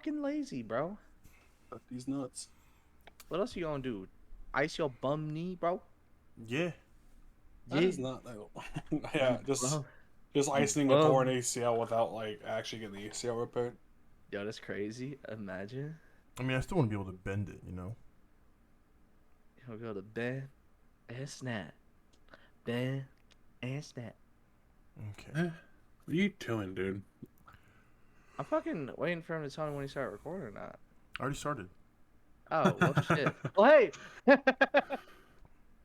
fucking lazy, bro. Fuck these nuts. What else you gonna do? Ice your bum knee, bro? Yeah. That Yeah. is not that. Yeah, just You icing a bum. torn ACL without like actually getting the ACL repaired. Yo, that's crazy. Imagine. I mean, I still want to be able to bend it, you know? He'll go to bend and snap. Bend and snap. Okay. What are you doing, dude? I'm fucking waiting for him to tell me when he started recording or not. I already started. Oh, well, shit. Well, hey.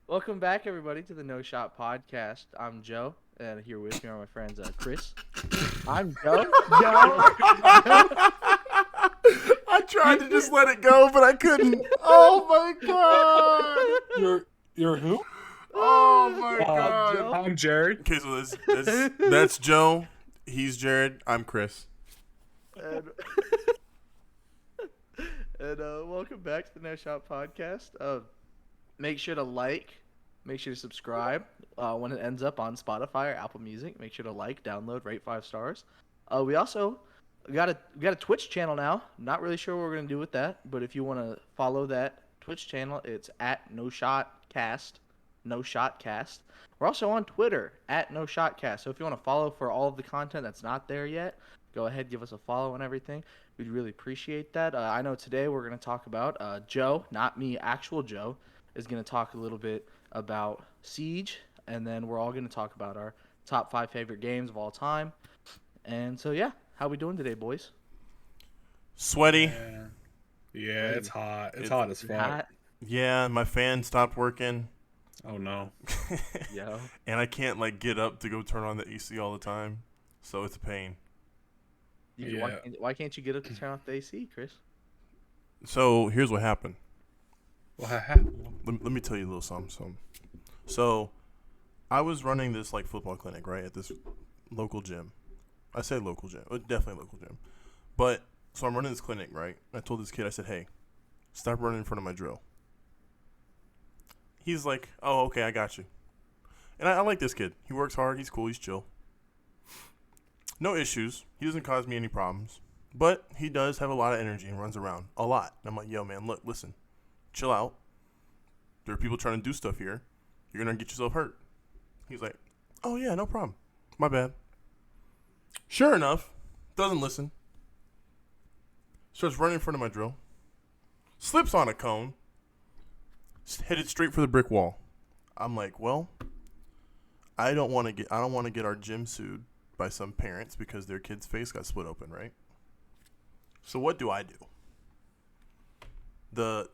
Welcome back, everybody, to the No Shot Podcast. I'm Joe, and here with me are my friends Chris. I'm Joe. I tried to just let it go, but I couldn't. Oh my god! You're who? Oh my god! Joe. I'm Jared. Okay, so that's Joe. He's Jared. I'm Chris. And welcome back to the No Shot Podcast. Make sure to like, make sure to subscribe when it ends up on Spotify or Apple Music. Make sure to like, download, rate 5 stars. We also got a Twitch channel now. Not really sure what we're gonna do with that, but if you want to follow that Twitch channel, it's at No Shot Cast. No Shot Cast. We're also on Twitter at No Shot Cast. So if you want to follow for all of the content that's not there yet, go ahead, give us a follow and everything. We'd really appreciate that. I know today we're going to talk about Joe, not me, actual Joe, is going to talk a little bit about Siege, and then we're all going to talk about our top 5 favorite games of all time. And so, yeah, how we doing today, boys? Sweaty. Yeah, it's hot. It's It's hot as fuck. Hot. Yeah, my fan stopped working. Oh no. Yo. And I can't like get up to go turn on the AC all the time, so it's a pain. Yeah. Why can't you get up to turn off the AC, Chris? So here's what happened. What happened? Let me tell you a little something. So I was running this like football clinic, right, at this local gym. I say local gym, definitely local gym. But so I'm running this clinic, right? I told this kid, I said, "Hey, stop running in front of my drill." He's like, "Oh, okay, I got you." And I like this kid. He works hard. He's cool. He's chill. No issues. He doesn't cause me any problems. But he does have a lot of energy and runs around a lot. And I'm like, "Yo, man, look, listen. Chill out. There are people trying to do stuff here. You're going to get yourself hurt." He's like, "Oh, yeah, no problem. My bad." Sure enough, doesn't listen. Starts running in front of my drill. Slips on a cone. Headed straight for the brick wall. I'm like, well, I don't want to get our gym sued by some parents because their kid's face got split open, right? So what do I do? The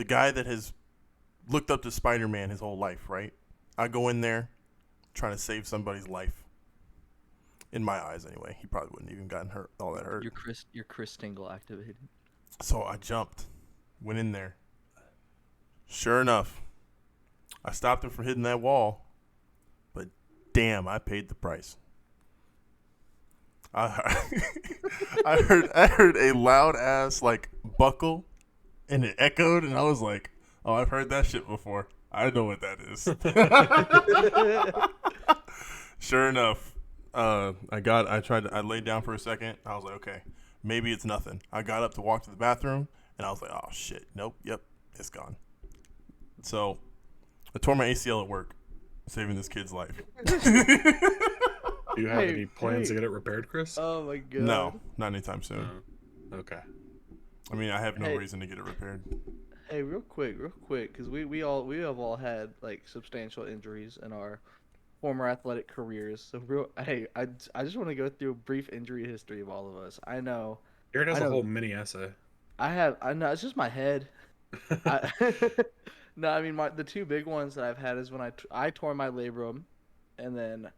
guy that has looked up to Spider-Man his whole life, right? I go in there trying to save somebody's life. In my eyes, anyway. He probably wouldn't even gotten hurt, all that hurt. Your Chris Tingle activated. So I jumped, went in there. Sure enough, I stopped him from hitting that wall, but damn, I paid the price. I heard a loud ass like buckle, and it echoed, and I was like, "Oh, I've heard that shit before. I know what that is." Sure enough. I laid down for a second. I was like, okay, maybe it's nothing. I got up to walk to the bathroom, and I was like, oh, shit. Nope. Yep. It's gone. So I tore my ACL at work, saving this kid's life. Do you have any plans to get it repaired, Chris? Oh, my God. No, not anytime soon. Okay. I mean, I have no reason to get it repaired. Hey, real quick, because we have all had like substantial injuries in our former athletic careers. So I just want to go through a brief injury history of all of us. I know. Jared has a whole mini essay. I know it's just my head. No, I mean the two big ones that I've had is when I tore my labrum, and then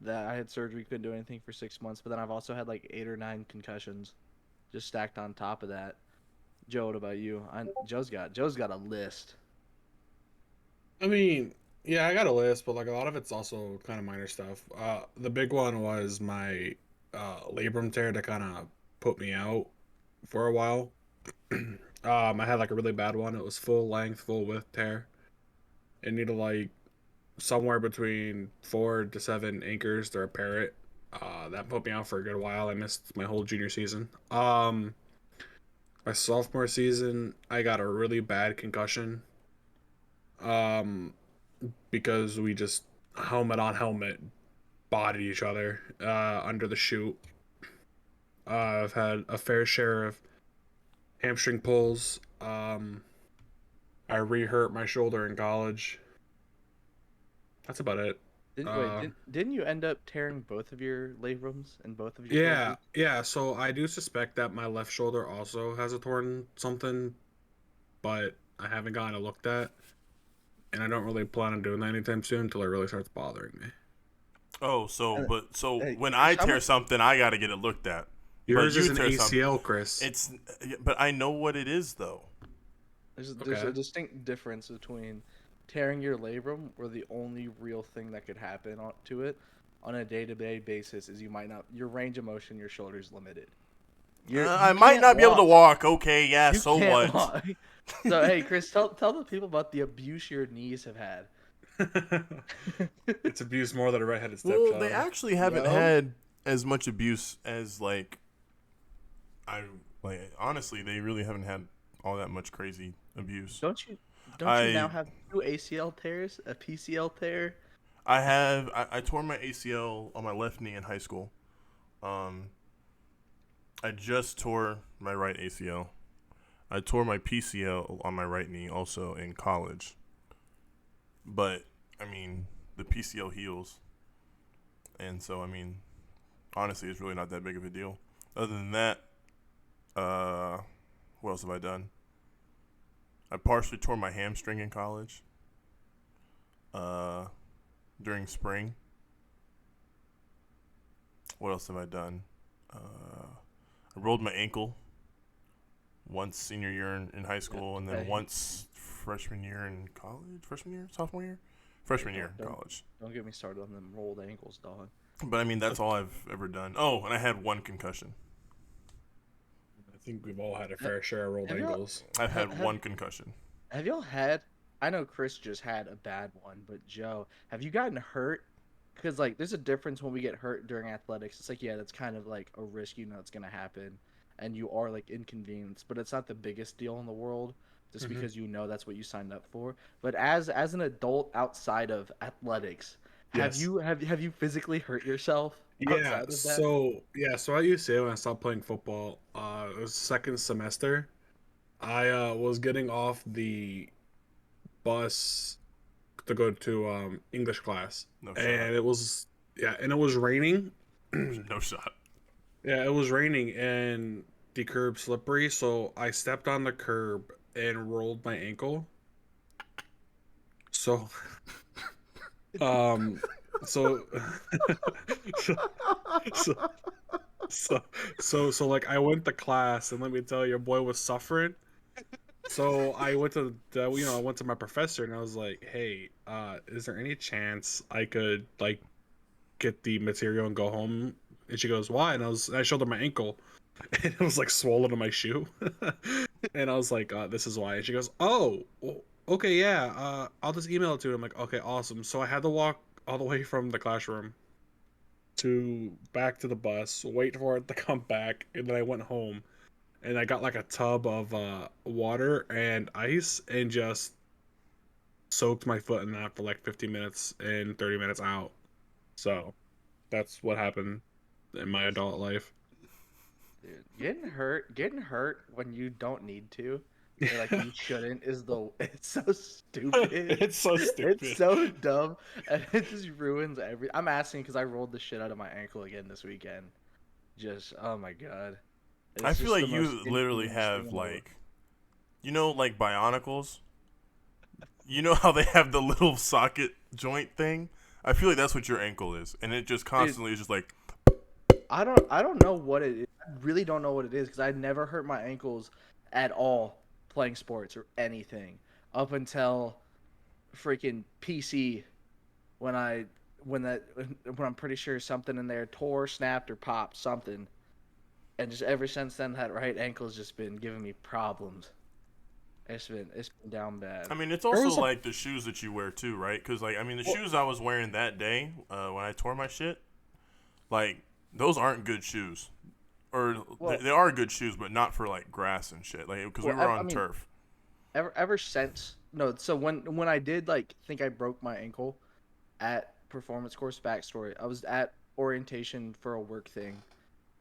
that I had surgery, couldn't do anything for 6 months. But then I've also had like 8 or 9 concussions, just stacked on top of that. Joe, what about you? Joe's got a list. I mean, yeah, I got a list, but like a lot of it's also kind of minor stuff. The big one was my labrum tear that kind of put me out for a while. I had like a really bad one. It was full length, full width tear. It needed like somewhere between 4 to 7 anchors to repair it. That put me out for a good while. I missed my whole junior season. My sophomore season, I got a really bad concussion. Um, because we just helmet on helmet bodied each other under the chute. I've had a fair share of hamstring pulls. I re-hurt my shoulder in college. That's about it. Uh, Didn't you end up tearing both of your labrums and both of your yeah, shoulders? yeah. So I do suspect that my left shoulder also has a torn something, but I haven't gotten it looked at, and I don't really plan on doing that anytime soon until it really starts bothering me. Oh, Uh, so Hey, when Chris, I tear something, I got to get it looked at. But Yours is you an tear something, ACL, Chris. it's. But I know what it is though. there's Okay. a distinct difference between tearing your labrum, where the only real thing that could happen to it on a day-to-day basis is you might not your range of motion, your shoulders limited. You I might can't not be able to walk. walk. Okay, yeah. You So can't what? walk. So hey, Chris, tell the people about the abuse your knees have had. It's abused more than a redheaded Well, they stepchild. actually haven't Yo, had as much abuse as I like. Honestly, they really haven't had all that much crazy abuse. don't you don't you now I have two ACL tears, a PCL tear? I tore my ACL on my left knee in high school. Um, I just tore my right ACL. I tore my PCL on my right knee also in college. But I mean, the PCL heals, and so I mean, honestly, it's really not that big of a deal. Other than that, uh, what else have I done? I partially tore my hamstring in college. Uh, during spring. What else have I done? I rolled my ankle once senior year in high school, and then Hey, once freshman year in college. Freshman year, sophomore year, freshman year in don't college. don't get me started on them rolled ankles, dog. But I mean, that's all I've ever done. Oh, and I had one concussion. I think we've all had a fair share of rolled Have y'all ankles. I've have, had have one concussion. have y'all had? I know Chris just had a bad one, but Joe, have you gotten hurt? Because like, there's a difference when we get hurt during athletics. It's like, yeah, that's kind of like a risk, you know, it's gonna happen, and you are like inconvenienced, but it's not the biggest deal in the world, just Hmm. because you know that's what you signed up for. But as an adult outside of athletics, Yes. have you physically hurt yourself Yeah. outside of that? So at UCA when I stopped playing football, it was second semester. I was getting off the bus to go to English class, No shot. and it was raining. No shot. Yeah, it was raining and the curb slippery, so I stepped on the curb and rolled my ankle. So, um, so, so, so, so, like I went to class, and let me tell you, boy was suffering. So I went to I went to my professor, and I was like, "Hey, is there any chance I could like get the material and go home?" And she goes, "Why?" And I showed her my ankle, and it was like swollen in my shoe. And I was like, "This is why." And she goes, "Oh, okay, yeah. I'll just email it to you." I'm like, "Okay, awesome." So I had to walk all the way from the classroom to back to the bus, wait for it to come back, and then I went home and I got like a tub of water and ice and just soaked my foot in that for like 15 minutes and 30 minutes out. So that's what happened in my adult life. Dude, getting hurt when you don't need to, or like you shouldn't, is the it's so stupid. It's so It's stupid. so dumb, and it just ruins every. I'm asking because I rolled the shit out of my ankle again this weekend. Just oh my god, I it's feel just the like most you literally inconvenient thing have in the world. like bionicles. You know how they have the little socket joint thing? I feel like that's what your ankle is, and it just Dude, constantly is just like. I don't know what it is. I really don't know what it is because I never hurt my ankles at all playing sports or anything up until freaking PC when I when I'm pretty sure something in there tore, snapped, or popped something, and just ever since then that right ankle's just been giving me problems. It's been down bad. I mean, it's There also was a like the shoes that you wear too, right? Because like, I mean, the well, shoes I was wearing that day when I tore my shit, like Those aren't good shoes. Or Well, they are good shoes, but not for like grass and shit. Like because we were I on mean, turf. ever since no, so when I did like think I broke my ankle at performance course backstory, I was at orientation for a work thing,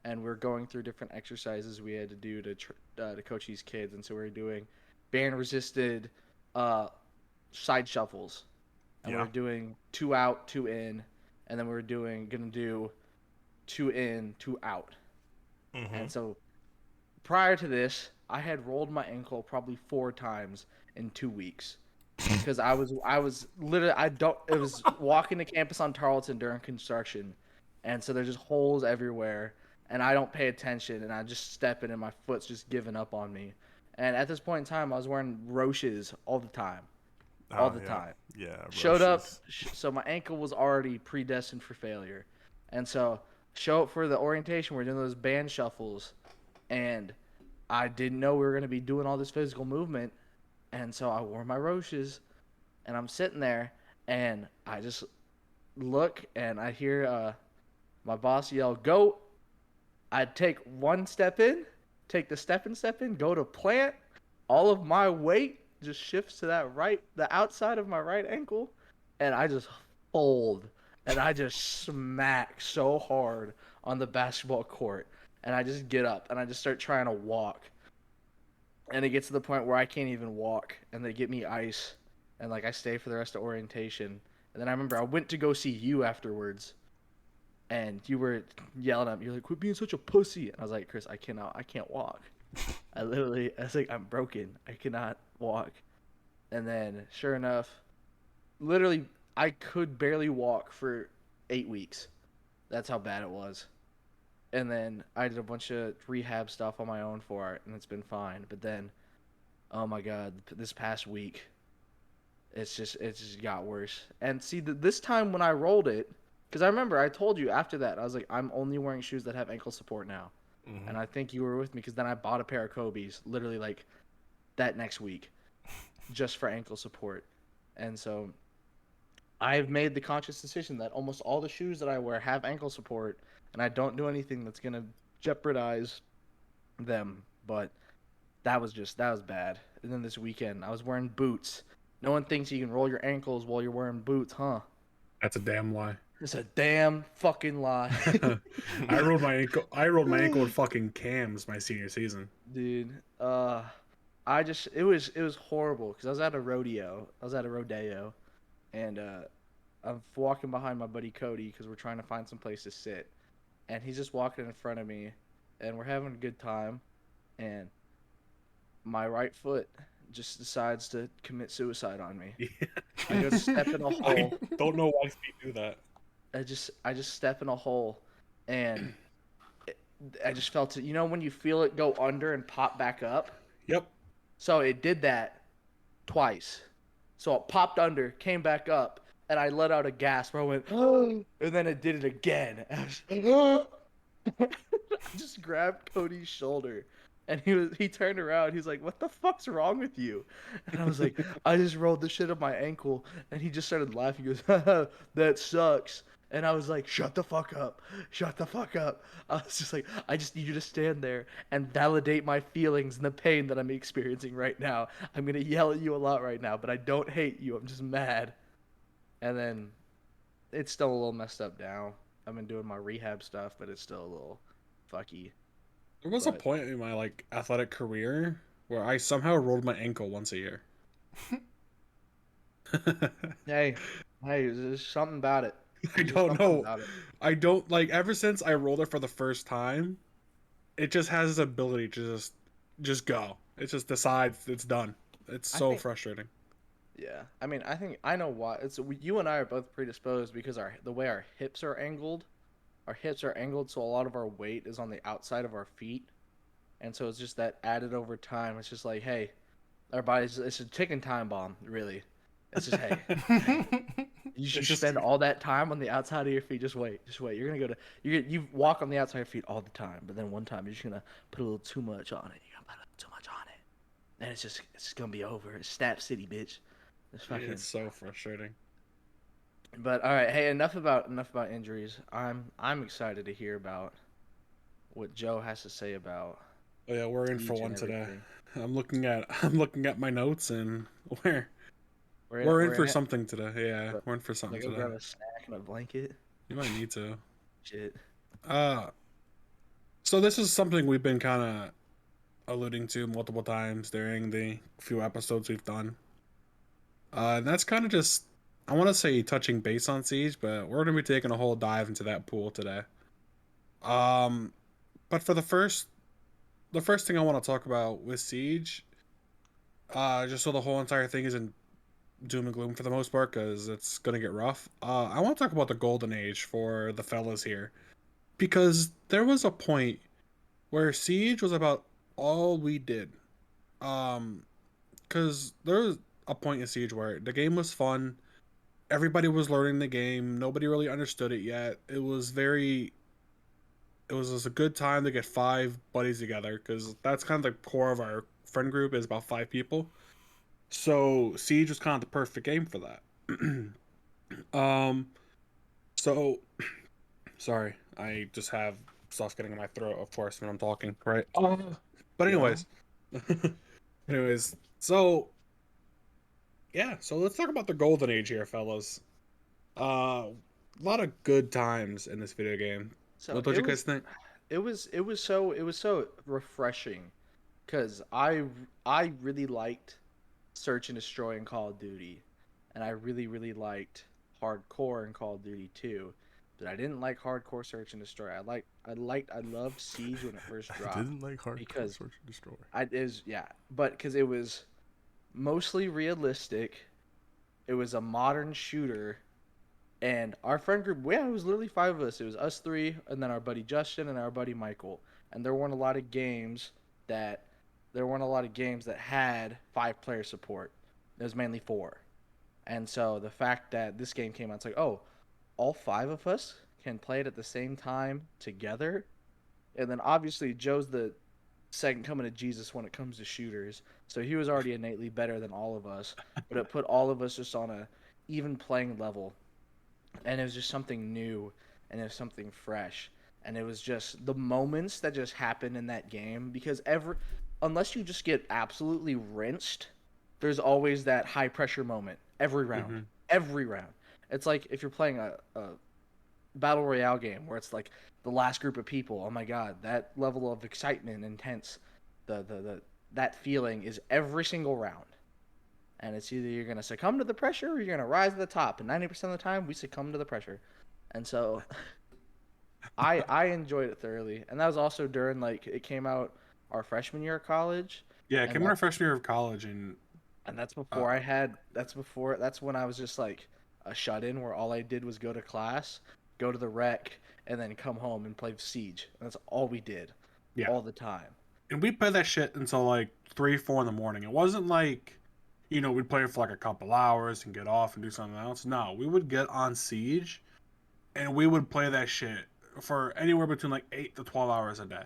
and we're going through different exercises we had to do to coach these kids, and so we were doing band resisted uh, side shuffles, and we Yeah. were doing 2 out, 2 in, and then we were gonna do 2 in, 2 out, Mm-hmm. and so prior to this, I had rolled my ankle probably 4 times in 2 weeks because I was literally I don't it was walking to campus on Tarleton during construction, and so there's just holes everywhere, and I don't pay attention, and I just step in, and my foot's just giving up on me, and at this point in time, I was wearing Roches all Oh the yeah. time. Yeah. Showed up, Rushes. so my ankle was already predestined for failure, and so show up for the orientation. We're doing those band shuffles, and I didn't know we were going to be doing all this physical movement, and so I wore my Roches, and I'm sitting there, and I just look, and I hear my boss yell, "Go!" I take one step in, take the step in, go to plant. All of my weight just shifts to the outside of my right ankle, and I just fold, and I just smack so hard on the basketball court, and I just get up, and I just start trying to walk, and it gets to the point where I can't even walk, and they get me ice, and like I stay for the rest of orientation, and then I remember I went to go see you afterwards, and you were yelling at me. You're like, "Quit being such a pussy," and I was like, "Chris, I can't walk. I was like, I'm broken. I cannot walk." And then, sure enough, literally, I could barely walk for 8 weeks. That's how bad it was. And then I did a bunch of rehab stuff on my own for it, and it's been fine. But then, oh my god, this past week, it's just got worse. And see, this time when I rolled it, because I remember I told you after that, I was like, I'm only wearing shoes that have ankle support now. Mm-hmm. And I think you were with me because then I bought a pair of Kobe's literally like that next week just for ankle support. And so I've made the conscious decision that almost all the shoes that I wear have ankle support, and I don't do anything that's going to jeopardize them. But that was bad. And then this weekend, I was wearing boots. No one thinks you can roll your ankles while you're wearing boots, huh? That's a damn lie. It's a damn fucking lie. I rolled my ankle. I rolled my ankle with fucking cams my senior season. Dude, it was horrible because I was at a rodeo. I was at a rodeo, and I'm walking behind my buddy Cody because we're trying to find some place to sit, and he's just walking in front of me, and we're having a good time, and my right foot just decides to commit suicide on me. I go to step in a I hole. don't know why feet do that. I just step in a hole, and I just felt it. You know when you feel it go under and pop back up? Yep. So it did that twice. So it popped under, came back up, and I let out a gasp where I went, "Oh," and then it did it again. And I was, "Oh." I just grabbed Cody's shoulder, and he turned around. He's like, "What the fuck's wrong with you?" And I was like, "I just rolled the shit up my ankle," and he just started laughing. He goes, "Haha, that sucks." And I was like, "Shut the fuck up. Shut the fuck up." I was just like, "I just need you to stand there and validate my feelings and the pain that I'm experiencing right now. I'm going to yell at you a lot right now, but I don't hate you. I'm just mad." And then it's still a little messed up now. I've been doing my rehab stuff, but it's still a little fucky. There was a But point in my like athletic career where I somehow rolled my ankle once a year. hey, there's something about it. I There's just don't something know. about it. I don't like ever since I rolled it for the first time, it just has this ability to just go. It just decides it's done. It's I so think frustrating. Yeah, I mean, I think I know why. You and I are both predisposed because the way our hips are angled. Our hips are angled, so a lot of our weight is on the outside of our feet, and so it's just that added over time. It's just like, hey, our bodies. It's a ticking time bomb, really. It's just, hey, hey, you It's should just spend all that time on the outside of your feet. Just wait, just wait. You're gonna go to you walk on the outside of your feet all the time, but then one time you're just gonna put a little too much on it. You're gonna put a little too much on it, and it's just gonna be over. It's Snap City, bitch. It's yeah, fucking it's so frustrating. But all right, hey, enough about injuries. I'm excited to hear about what Joe has to say about Oh yeah, we're in for Siege and one today. everything. I'm looking at my notes, and we're We're we're in we're in for it. something today. Yeah, But we're in for should I something go today. grab a snack and a blanket? You might need to. Shit. Uh, so this is something we've been kind of alluding to multiple times during the few episodes we've done. And that's kind of just, I want to say touching base on Siege, but we're going to be taking a whole dive into that pool today. Um, but for the first thing I want to talk about with Siege, just so the whole entire thing isn't doom and gloom for the most part, because it's going to get rough. I want to talk about the golden age for the fellas here, because there was a point where Siege was about all we did. Um, because there was a point in Siege where the game was fun. Everybody was learning the game. Nobody really understood it yet. It was just a good time to get five buddies together, because that's kind of the core of our friend group is about five people. So Siege was kind of the perfect game for that. um, so sorry, I just have stuff getting in my throat, of course, when I'm talking, right? But Yeah. anyways, so yeah, so let's talk about the golden age here, fellas. A lot of good times in this video game. So What did it you guys was think? it was so refreshing because I really liked Search and Destroy in Call of Duty, and I really liked Hardcore in Call of Duty 2. But I didn't like Hardcore Search and Destroy. I loved Siege when it first I dropped didn't like Hardcore because Search and Destroy. I is yeah, but because it was mostly realistic. It was a modern shooter, and our friend group, yeah, it was literally five of us. It was us three, and then our buddy Justin and our buddy Michael. And that there weren't a lot of games that had 5 player support. It was mainly 4. And so the fact that this game came out, it's like, oh, all 5 of us can play it at the same time together. And then obviously Joe's the second coming of Jesus when it comes to shooters, so he was already innately better than all of us. But it put all of us just on a even playing level, and it was just something new, and it was something fresh, and it was just the moments that just happened in that game, because unless you just get absolutely rinsed, there's always that high pressure moment Mm-hmm. every round. It's like if you're playing a battle royale game where it's like the last group of people. Oh my god, that level of excitement, intense, the that feeling is every single round. And it's either you're gonna succumb to the pressure or you're gonna rise to the top. And 90% of the time, we succumb to the pressure. And so I enjoyed it thoroughly. And that was also during like it came out our freshman year of college, Yeah, it and came in our freshman year of college, and that's before uh, that's when I was just like a shut in where all I did was go to class, go to the rec, and then come home and play Siege. And that's all we did, yeah, all the time. and we played that shit until like 3, 4 in the morning. It wasn't like, we'd play for like a couple hours and get off and do something else. No, we would get on Siege, and we would play that shit for anywhere between like 8 to 12 hours a day.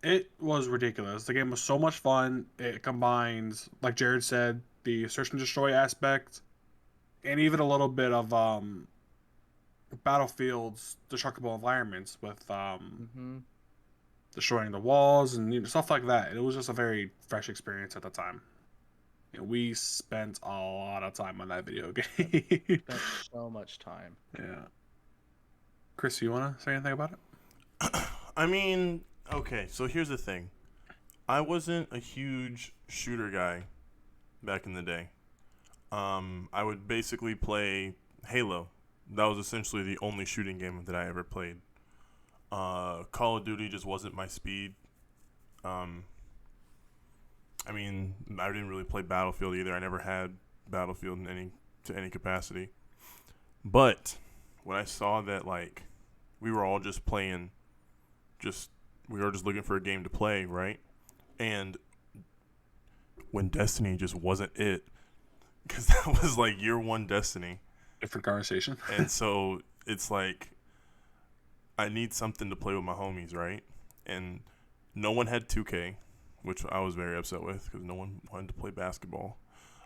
It was ridiculous. The game was so much fun. It combines, like Jared said, the search and destroy aspect, and even a little bit of Battlefield's destructible environments with Hmm. destroying the walls and stuff like that. It was just a very fresh experience at the time. We spent a lot of time on that video game. Spent so much time. Yeah. Chris, you want to say anything about it? I mean, okay, so here's the thing. I wasn't a huge shooter guy back in the day. I would basically play Halo. That was essentially the only shooting game that I ever played. Call of Duty just wasn't my speed. Um, I mean, I didn't really play Battlefield either. I never had Battlefield in any capacity. But when I saw that like we were all just playing, just we were just looking for a game to play, right? And when Destiny just wasn't it, because that was like year one Destiny, Different conversation. and so it's like I need something to play with my homies, right? And no one had 2K, which I was very upset with because no one wanted to play basketball.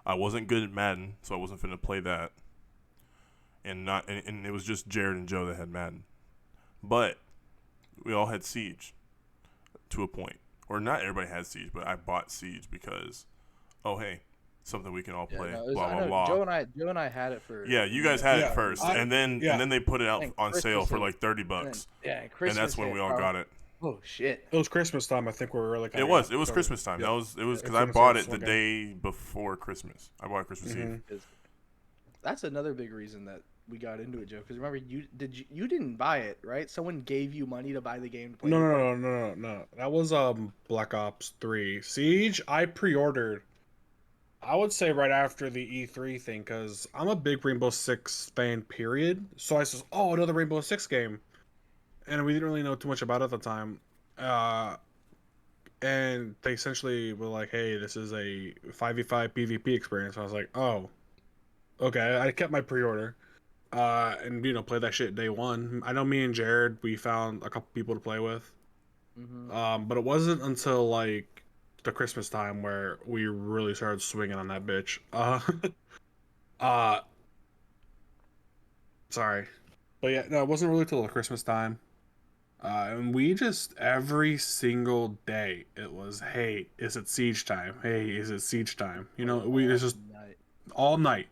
I wasn't good at Madden, so I wasn't finna play that. and it was just Jared and Joe that had Madden. But we all had Siege to a point. Or not everybody had Siege, but I bought Siege because, oh, hey, something we can all play, blah, blah, blah. Joe and I had it for. Yeah, you guys had it first, I- and then they put it out on sale for like $30, Christmas. and that's when we all got it. Oh shit! It was Christmas time. I think we were really. It was Christmas time. Yeah. It was because Yeah, I Christmas bought was it the day before Christmas. I bought it Christmas Eve. That's another big reason that we got into it, Joe. Because remember, you didn't buy it, right? Someone gave you money to buy the game to play. No. That was Black Ops 3. Siege, I pre-ordered. I would say right after the E3 thing, because I'm a big Rainbow Six fan, period. So I says, oh, another Rainbow Six game. And we didn't really know too much about it at the time. And they essentially were like, hey, this is a 5v5 PvP experience. I was like, oh, okay. I kept my pre-order. And, played that shit day one. I know me and Jared, we found a couple people to play with. Mm-hmm. But it wasn't until, like, the Christmas time where we really started swinging on that bitch. Sorry. But yeah, no, it wasn't really till the Christmas time. And we just, every single day, it was, hey, is it Siege time? Hey, is it Siege time? It's just all night.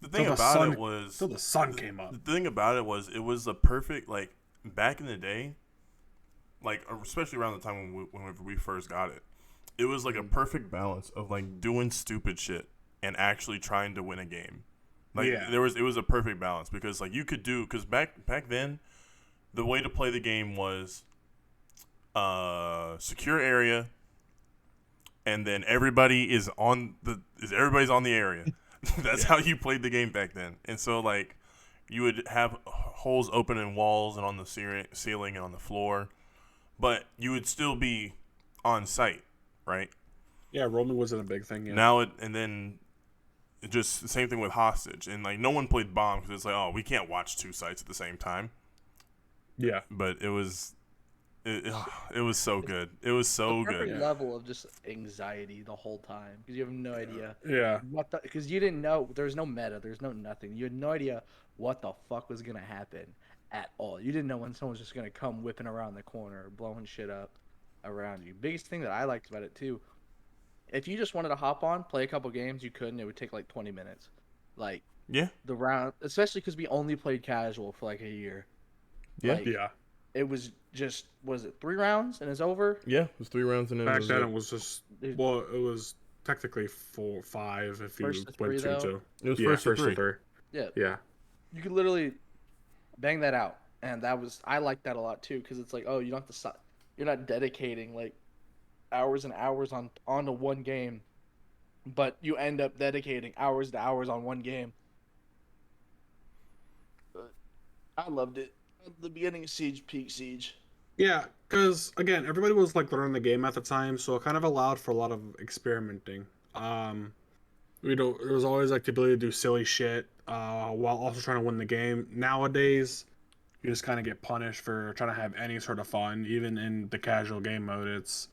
The thing Till about it was, till the sun came up. The thing about it was, it was a perfect, like, back in the day, like, especially around the time when we first got it, it was like a perfect balance of, like, doing stupid shit and actually trying to win a game. Like, Yeah. it was a perfect balance because, like, you could do, because back then, the way to play the game was secure area, and then everybody's on the area. That's how you played the game back then. And so, like, you would have holes open in walls and on the ceiling and on the floor, but you would still be on site, right? Yeah, roaming wasn't a big thing yet. And then just the same thing with hostage, and like no one played bomb because it's like, oh, we can't watch two sites at the same time. Yeah, but it was so good. It was so good. Level of just anxiety the whole time because you have no idea. Yeah. Because you didn't know there's no meta, there's no nothing. You had no idea what the fuck was gonna happen at all. You didn't know when someone was just gonna come whipping around the corner, blowing shit up around you. Biggest thing that I liked about it too, if you just wanted to hop on, play a couple games, you could, and it would take like 20 minutes. Like the round, especially because we only played casual for like a year. It was just, was it 3 rounds and it's over? Yeah, it was 3 rounds and back then it was just, well, it was technically 4, 5 if you went 2-2. It was first to 3. Yeah. You could literally bang that out, and I liked that a lot too because it's like, oh, you don't have to stop. You're not dedicating like hours and hours onto one game, but you end up dedicating hours to hours on one game. But I loved it. The beginning of Siege, peak Siege. Yeah, because again, everybody was like learning the game at the time, so it kind of allowed for a lot of experimenting. There was always like the ability to do silly shit while also trying to win the game. Nowadays, you just kind of get punished for trying to have any sort of fun, even in the casual game mode. It's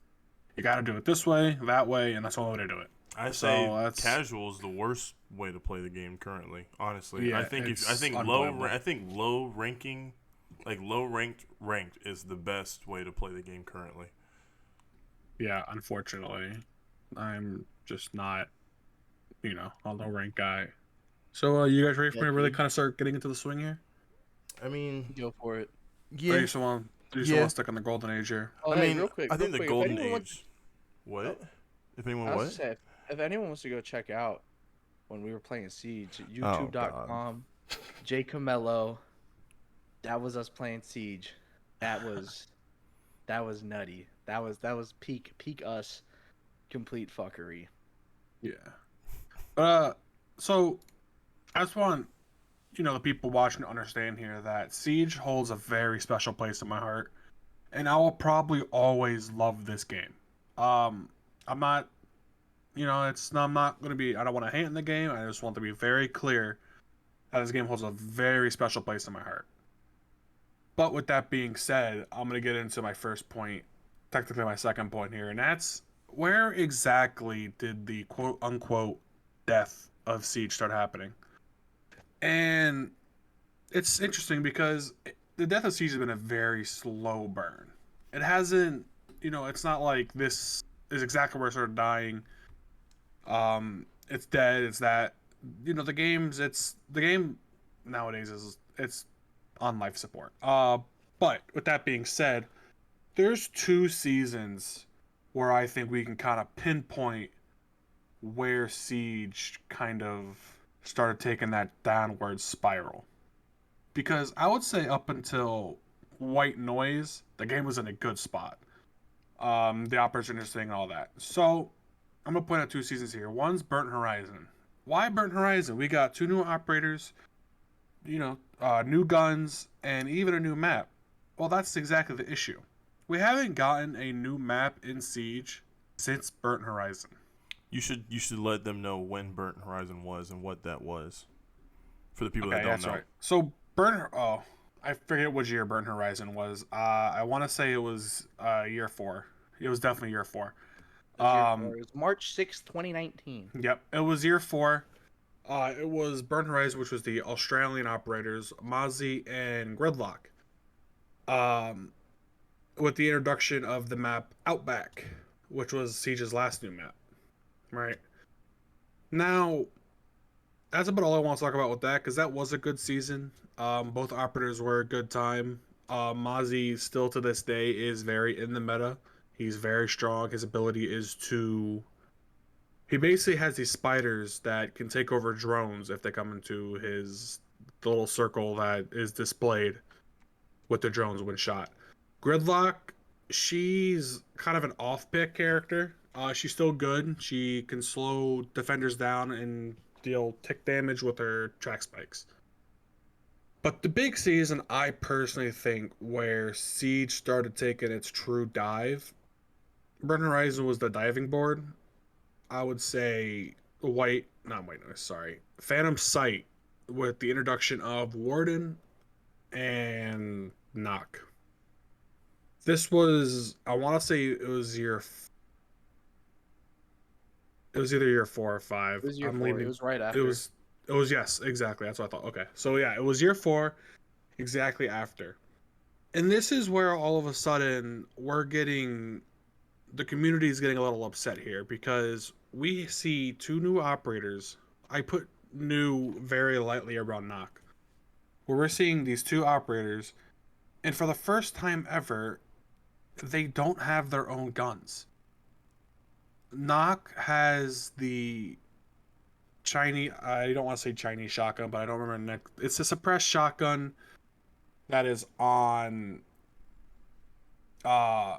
you got to do it this way, that way, and that's the only way to do it. I say casual is the worst way to play the game currently. Honestly, yeah, I think low ranking. Like low ranked is the best way to play the game currently. Yeah, unfortunately, I'm just not, a low rank guy. So, you guys ready for me to really kind of start getting into the swing here? I mean, go for it. Yeah. Or you still want to stick on the golden age here? Oh, I mean, real quick, I think the golden age. Wants... What? If anyone if anyone wants to go check out when we were playing Siege, YouTube.com, J Camello. That was us playing Siege. That was nutty. That was peak us, complete fuckery. Yeah. So I just want the people watching to understand here that Siege holds a very special place in my heart, and I will probably always love this game. I'm not, I'm not gonna be. I don't want to hate in the game. I just want to be very clear that this game holds a very special place in my heart. But with that being said, I'm going to get into my first point, technically my second point here, and that's where exactly did the quote-unquote death of Siege start happening? And it's interesting because the Death of Siege has been a very slow burn. It hasn't, it's not like this is exactly where it started dying. It's dead. It's that, the game nowadays is it's on life support. But with that being said, there's 2 seasons where I think we can kind of pinpoint where Siege kind of started taking that downward spiral. Because I would say up until White Noise, the game was in a good spot. The operas are interesting and all that. So I'm gonna point out 2 seasons here. One's Burnt Horizon. Why Burnt Horizon? We got 2 new operators, new guns, and even a new map. Well, that's exactly the issue. We haven't gotten a new map in Siege since Burnt Horizon. You should let them know when Burnt Horizon was and what that was, for the people Okay, that don't that's know. right. So I forget which year Burnt Horizon was. I want to say it was year 4. It was definitely year 4. It was year Um, 4. It was March 6th, 2019. yep, it was year 4. It was Burnt Horizon, which was the Australian operators Mozzie and Gridlock. Um, with the introduction of the map Outback, which was Siege's last new map. Right now, that's about all I want to talk about with that because that was a good season. Both operators were a good time. Mozzie still to this day is very in the meta. He's very strong. His ability is to. He basically has these spiders that can take over drones if they come into his the little circle that is displayed with the drones when shot. Gridlock, she's kind of an off pick character. She's still good. She can slow defenders down and deal tick damage with her track spikes. But the big season, I personally think, where Siege started taking its true dive, Burnt Horizon was the diving board. I would say not White Noise, sorry, Phantom Sight with the introduction of Warden and Knock. This was, I want to say it was either year 4 or 5. It was year I'm 4. It leaning. was right It after. was. It was yes, exactly. That's what I thought. Okay, so yeah, it was year 4, exactly after. And this is where all of a sudden the community is getting a little upset here because we see 2 new operators. I put new very lightly around Knock. Where we're seeing these 2 operators, and for the first time ever, they don't have their own guns. Knock has the Chinese. I don't want to say Chinese shotgun, but I don't remember. It's a suppressed shotgun that is on uh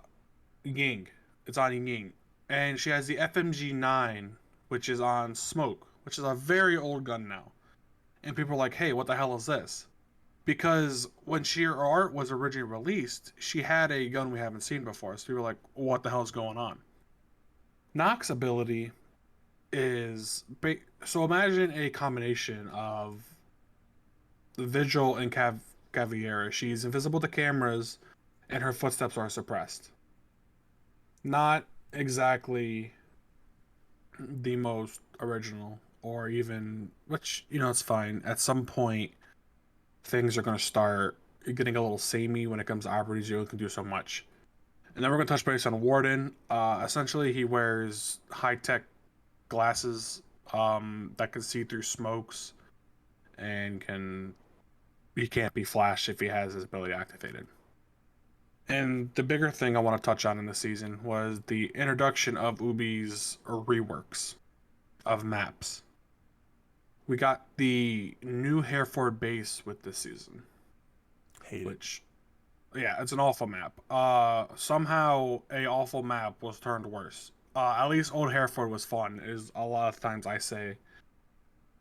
Ying. It's on Ying, and she has the FMG 9, which is on Smoke, which is a very old gun now. And people are like, "Hey, what the hell is this?" Because when Sheer Art was originally released, she had a gun we haven't seen before. So people are like, "What the hell is going on?" Nock's ability is so imagine a combination of Vigil and Caviera. She's invisible to cameras, and her footsteps are suppressed. Not exactly the most original, or even which it's fine. At some point, things are going to start getting a little samey when it comes to operators. You can do so much. And then we're going to touch base on Warden. Essentially, he wears high tech glasses that can see through smokes and he can't be flashed if he has his ability activated. And the bigger thing I want to touch on in this season was the introduction of Ubi's reworks of maps. We got the new Hereford base with this season, Hate which yeah, it's an awful map. Somehow a awful map was turned worse. At least Old Hereford was fun, is a lot of times I say.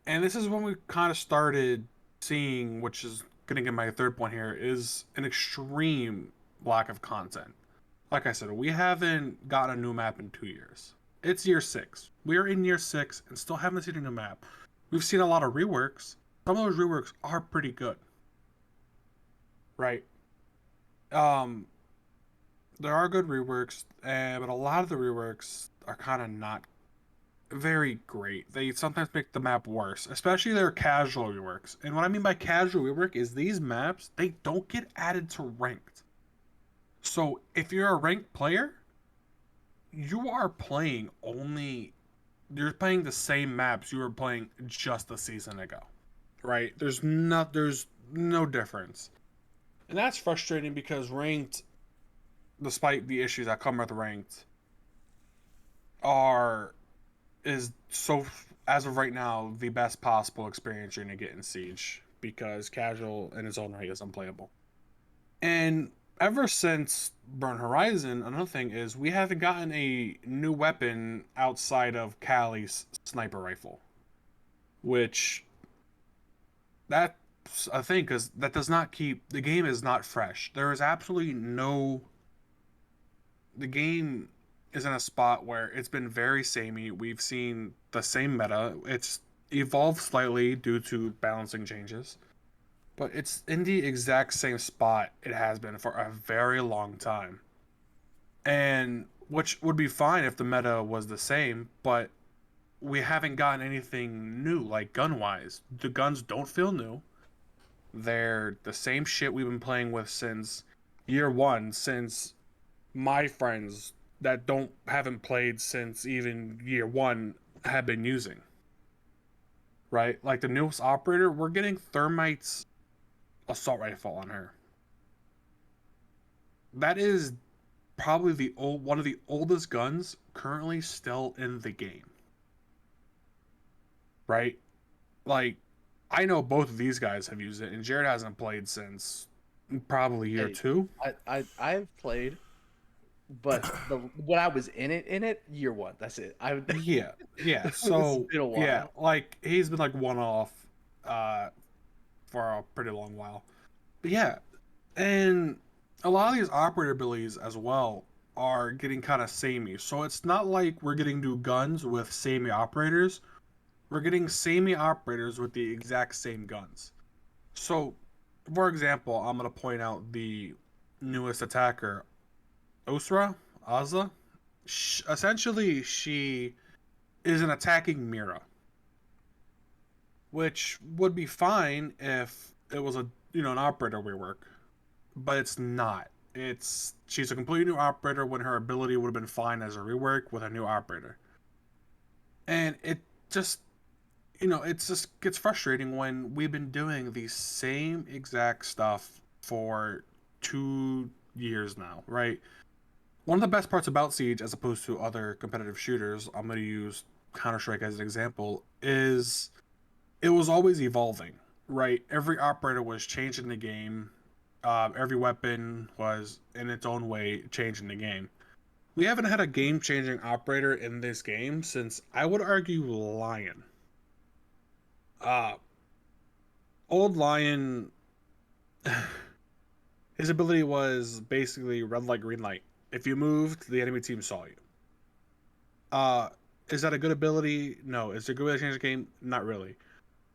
And this is when we kind of started seeing, which is going to get my third point here, is an extreme lack of content. Like I said, we haven't got a new map in 2 years. It's year 6. We are in year 6 and still haven't seen a new map. We've seen a lot of reworks. Some of those reworks are pretty good. Right? Um, there are good reworks, but a lot of the reworks are kind of not very great. They sometimes make the map worse, especially their casual reworks. And what I mean by casual rework is these maps, they don't get added to ranked. So if you're a ranked player, you are playing only you're playing the same maps you were playing just a season ago. Right? There's no difference. And that's frustrating because ranked, despite the issues that come with ranked, are is so as of right now the best possible experience you're gonna get in Siege because casual in its own right is unplayable. And ever since Burn Horizon, another thing is we haven't gotten a new weapon outside of Callie's sniper rifle, which that's a thing because that does not keep the game is not fresh. There is absolutely no. The game is in a spot where it's been very samey. We've seen the same meta. It's evolved slightly due to balancing changes, but it's in the exact same spot it has been for a very long time. And which would be fine if the meta was the same, but we haven't gotten anything new, like gun wise. The guns don't feel new. They're the same shit we've been playing with since year one, since my friends that haven't played since even year one have been using. Right? Like the newest operator, we're getting Thermite's assault rifle on her. That is probably one of the oldest guns currently still in the game. Right? Like, I know both of these guys have used it, and Jared hasn't played since probably year Hey, two. I've played, but when I was in it year one. That's it. Yeah, yeah. It's So been a while. yeah, like he's been like one off uh for a pretty long while. But yeah, and a lot of these operator abilities as well are getting kind of samey. So it's not like we're getting new guns with samey operators. We're getting samey operators with the exact same guns. So, for example, I'm gonna point out the newest attacker, Osra, Azza. Essentially, she is an attacking Mira, which would be fine if it was an operator rework, but it's not. She's a completely new operator when her ability would have been fine as a rework with a new operator, and just it just gets frustrating when we've been doing the same exact stuff for 2 years now, right? One of the best parts about Siege, as opposed to other competitive shooters, I'm going to use Counter Strike as an example, is it was always evolving, right? Every operator was changing the game. Every weapon was in its own way changing the game. We haven't had a game-changing operator in this game since I would argue Lion. Uh, Old Lion, his ability was basically red light, green light. If you moved, the enemy team saw you. Uh, is that a good ability? No. Is it a good way to change the game? Not really.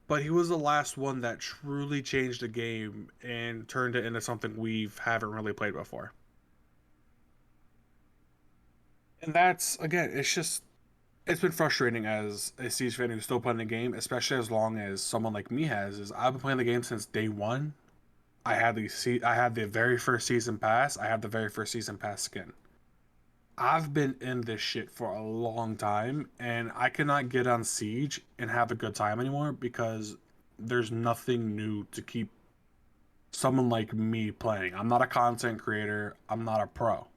But he was the last one that truly changed the game and turned it into something we haven't really played before. And that's, again, it's been frustrating as a Siege fan who's still playing the game, especially as long as someone like me has. Is I've been playing the game since day one. I had the very first season pass. I have the very first season pass skin. I've been in this shit for a long time, and I cannot get on Siege and have a good time anymore because there's nothing new to keep someone like me playing. I'm not a content creator. I'm not a pro.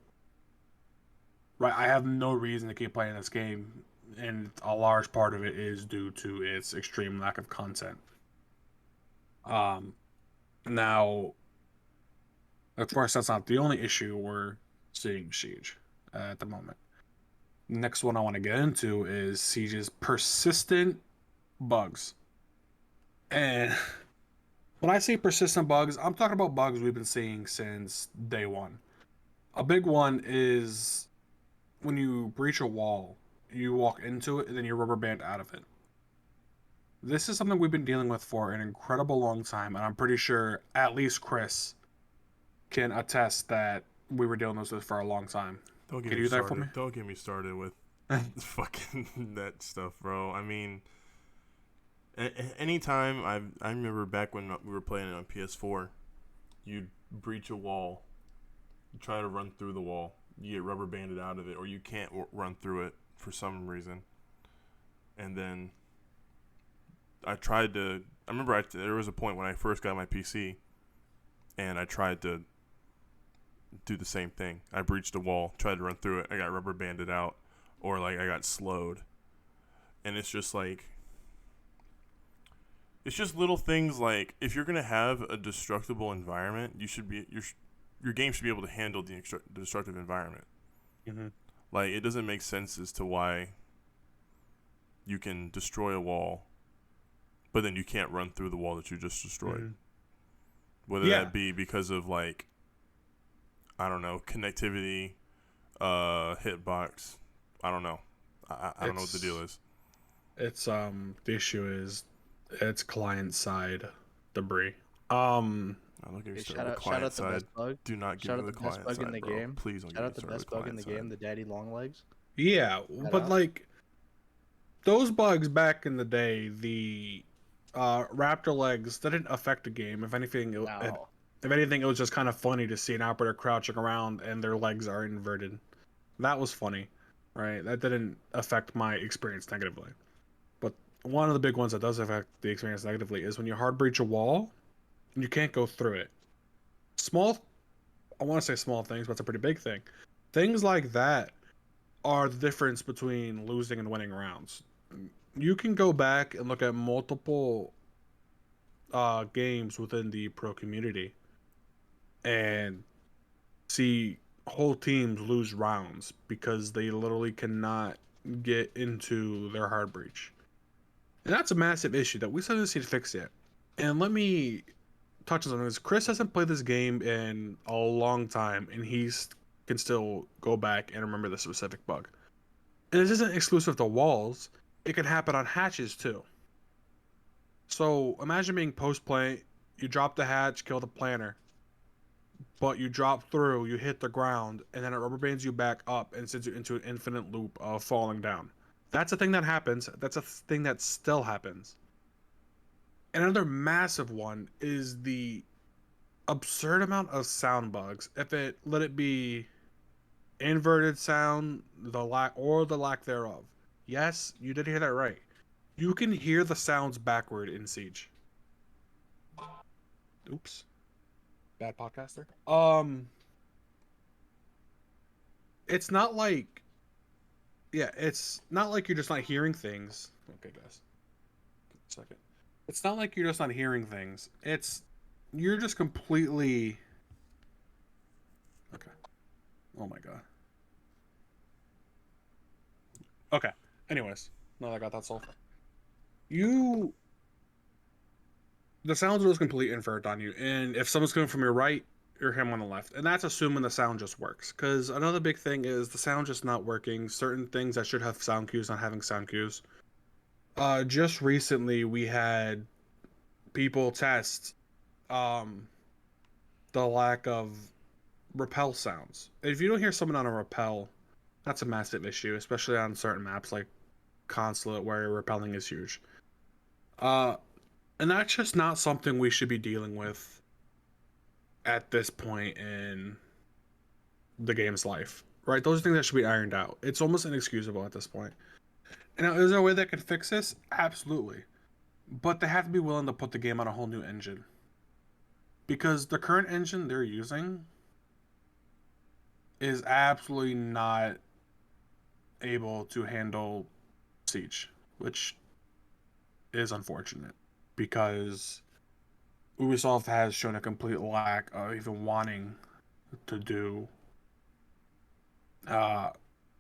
Right? I have no reason to keep playing this game, and a large part of it is due to its extreme lack of content. Um, Now, of course, that's not the only issue we're seeing Siege at the moment. Next one I want to get into is Siege's persistent bugs. And when I say persistent bugs, I'm talking about bugs we've been seeing since day one. A big one is when you breach a wall, you walk into it and then you rubber band out of it. This is something we've been dealing with for an incredible long time, and I'm pretty sure at least Chris can attest that we were dealing with this for a long time. Don't get Can me you do that for started. me? Don't get me started with Fucking that stuff, bro. I mean, anytime I remember back when we were playing it on PS4, you'd breach a wall, you try to run through the wall, you get rubber banded out of it, or you can't run through it for some reason. And then I tried to. I remember there was a point when I first got my PC, and I tried to do the same thing. I breached a wall, tried to run through it. I got rubber banded out, or like I got slowed, and it's just like. It's just little things like if you're gonna have a destructible environment, your game should be able to handle the destructive environment. Mm-hmm. Like it doesn't make sense as to why you can destroy a wall, but then you can't run through the wall that you just destroyed. Mm-hmm. Whether that be because of like, I don't know, connectivity, hitbox, I don't know. I don't know what the deal is. It's the issue is it's client side debris. I'm looking Hey, at the shout client out the side. best bug. Do not Shout give out me the the best client bug side, in the bro. game. Please don't Shout get me out the started best with bug in the client game, side. the daddy long legs. Yeah, Shout but out. like those bugs back in the day, the raptor legs didn't affect the game. If anything, No. if anything, it was just kind of funny to see an operator crouching around and their legs are inverted. That was funny, right? That didn't affect my experience negatively. But one of the big ones that does affect the experience negatively is when you hard breach a wall, and you can't go through it. Small, I want to say small things, but it's a pretty big thing. Things like that are the difference between losing and winning rounds. You can go back and look at multiple games within the pro community and see whole teams lose rounds because they literally cannot get into their hard breach. And that's a massive issue that we still need to fix yet. And let me touch on something. Chris hasn't played this game in a long time, and can still go back and remember the specific bug. And this isn't exclusive to walls. It can happen on hatches too. So imagine being post play, you drop the hatch, kill the planter, but you drop through, you hit the ground, and then it rubber bands you back up and sends you into an infinite loop of falling down. That's a thing that happens. That's a thing that still happens. And another massive one is the absurd amount of sound bugs. If it let it be inverted sound, the lack thereof. Yes, you did hear that right. You can hear the sounds backward in Siege. Oops. Bad podcaster. It's not like it's not like you're just not hearing things. Okay, guys. Second. It's not like you're just not hearing things. You're just completely okay. Oh my god. Okay. Anyways, now that I got that solved. The sounds was completely inferred on you, and if someone's coming from your right, you're him on the left, and that's assuming the sound just works. Because another big thing is the sound just not working. Certain things that should have sound cues not having sound cues. Just recently we had people test the lack of repel sounds. If you don't hear someone on a repel, that's a massive issue, especially on certain maps like Consulate where repelling is huge. And that's just not something we should be dealing with at this point in the game's life, right? Those are things that should be ironed out. It's almost inexcusable at this point. And now, is there a way that can fix this? Absolutely. But they have to be willing to put the game on a whole new engine. Because the current engine they're using is absolutely not able to handle Siege, which is unfortunate. Because Ubisoft has shown a complete lack of even wanting to do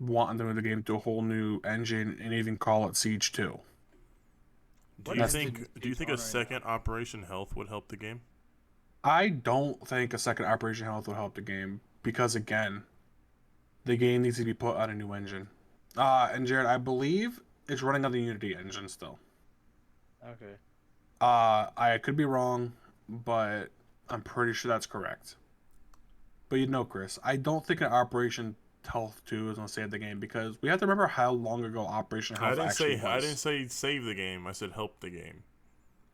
wanting to move the game to a whole new engine and even call it Siege 2. Do you think a second Operation Health would help the game? I don't think a second Operation Health would help the game because again, the game needs to be put on a new engine. And Jared, I believe it's running on the Unity engine still. Okay. I could be wrong, but I'm pretty sure that's correct. But Chris, I don't think an Operation health too is gonna save the game, because we have to remember how long ago Operation Health actually was. I didn't say save the game. I said help the game.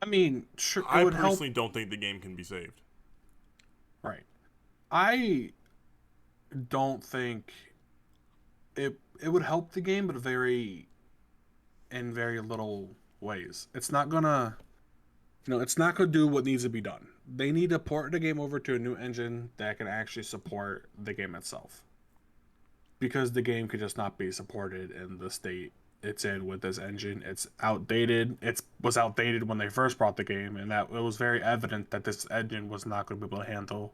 I mean, sure, it I would help. personally don't think the game can be saved. Right. I don't think it would help the game, but in very little ways. It's not gonna, it's not gonna do what needs to be done. They need to port the game over to a new engine that can actually support the game itself, because the game could just not be supported in the state it's in with this engine. It's outdated. It was outdated when they first brought the game, and that it was very evident that this engine was not going to be able to handle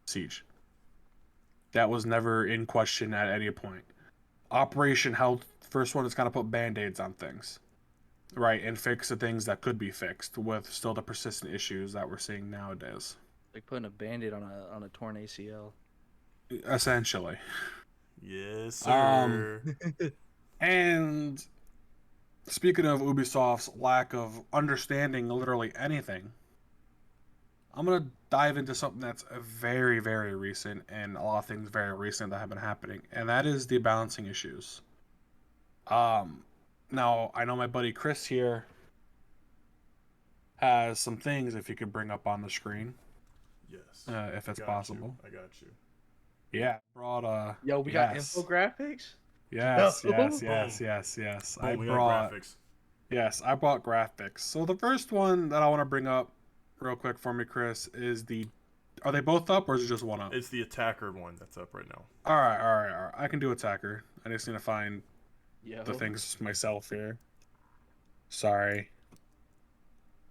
Siege. That was never in question at any point. Operation Health, first one is kind of put band-aids on things, right, and fix the things that could be fixed with still the persistent issues that we're seeing nowadays. Like putting a band-aid on a torn ACL. Essentially. Yes, sir. And speaking of Ubisoft's lack of understanding literally anything, I'm going to dive into something that's very, very recent, and a lot of things very recent that have been happening, and that is the balancing issues. Now, I know my buddy Chris here has some things, if you could bring up on the screen. Yes. If it's possible. I got you. Yeah. Brought, Yo, we got infographics? Yes, No. yes. Boom, we got graphics. Yes, I brought graphics. So the first one that I want to bring up real quick for me, Chris, is are they both up, or is it just one up? It's the attacker one that's up right now. All right. I can do attacker. I just need to find Yo. the things myself here. Sorry.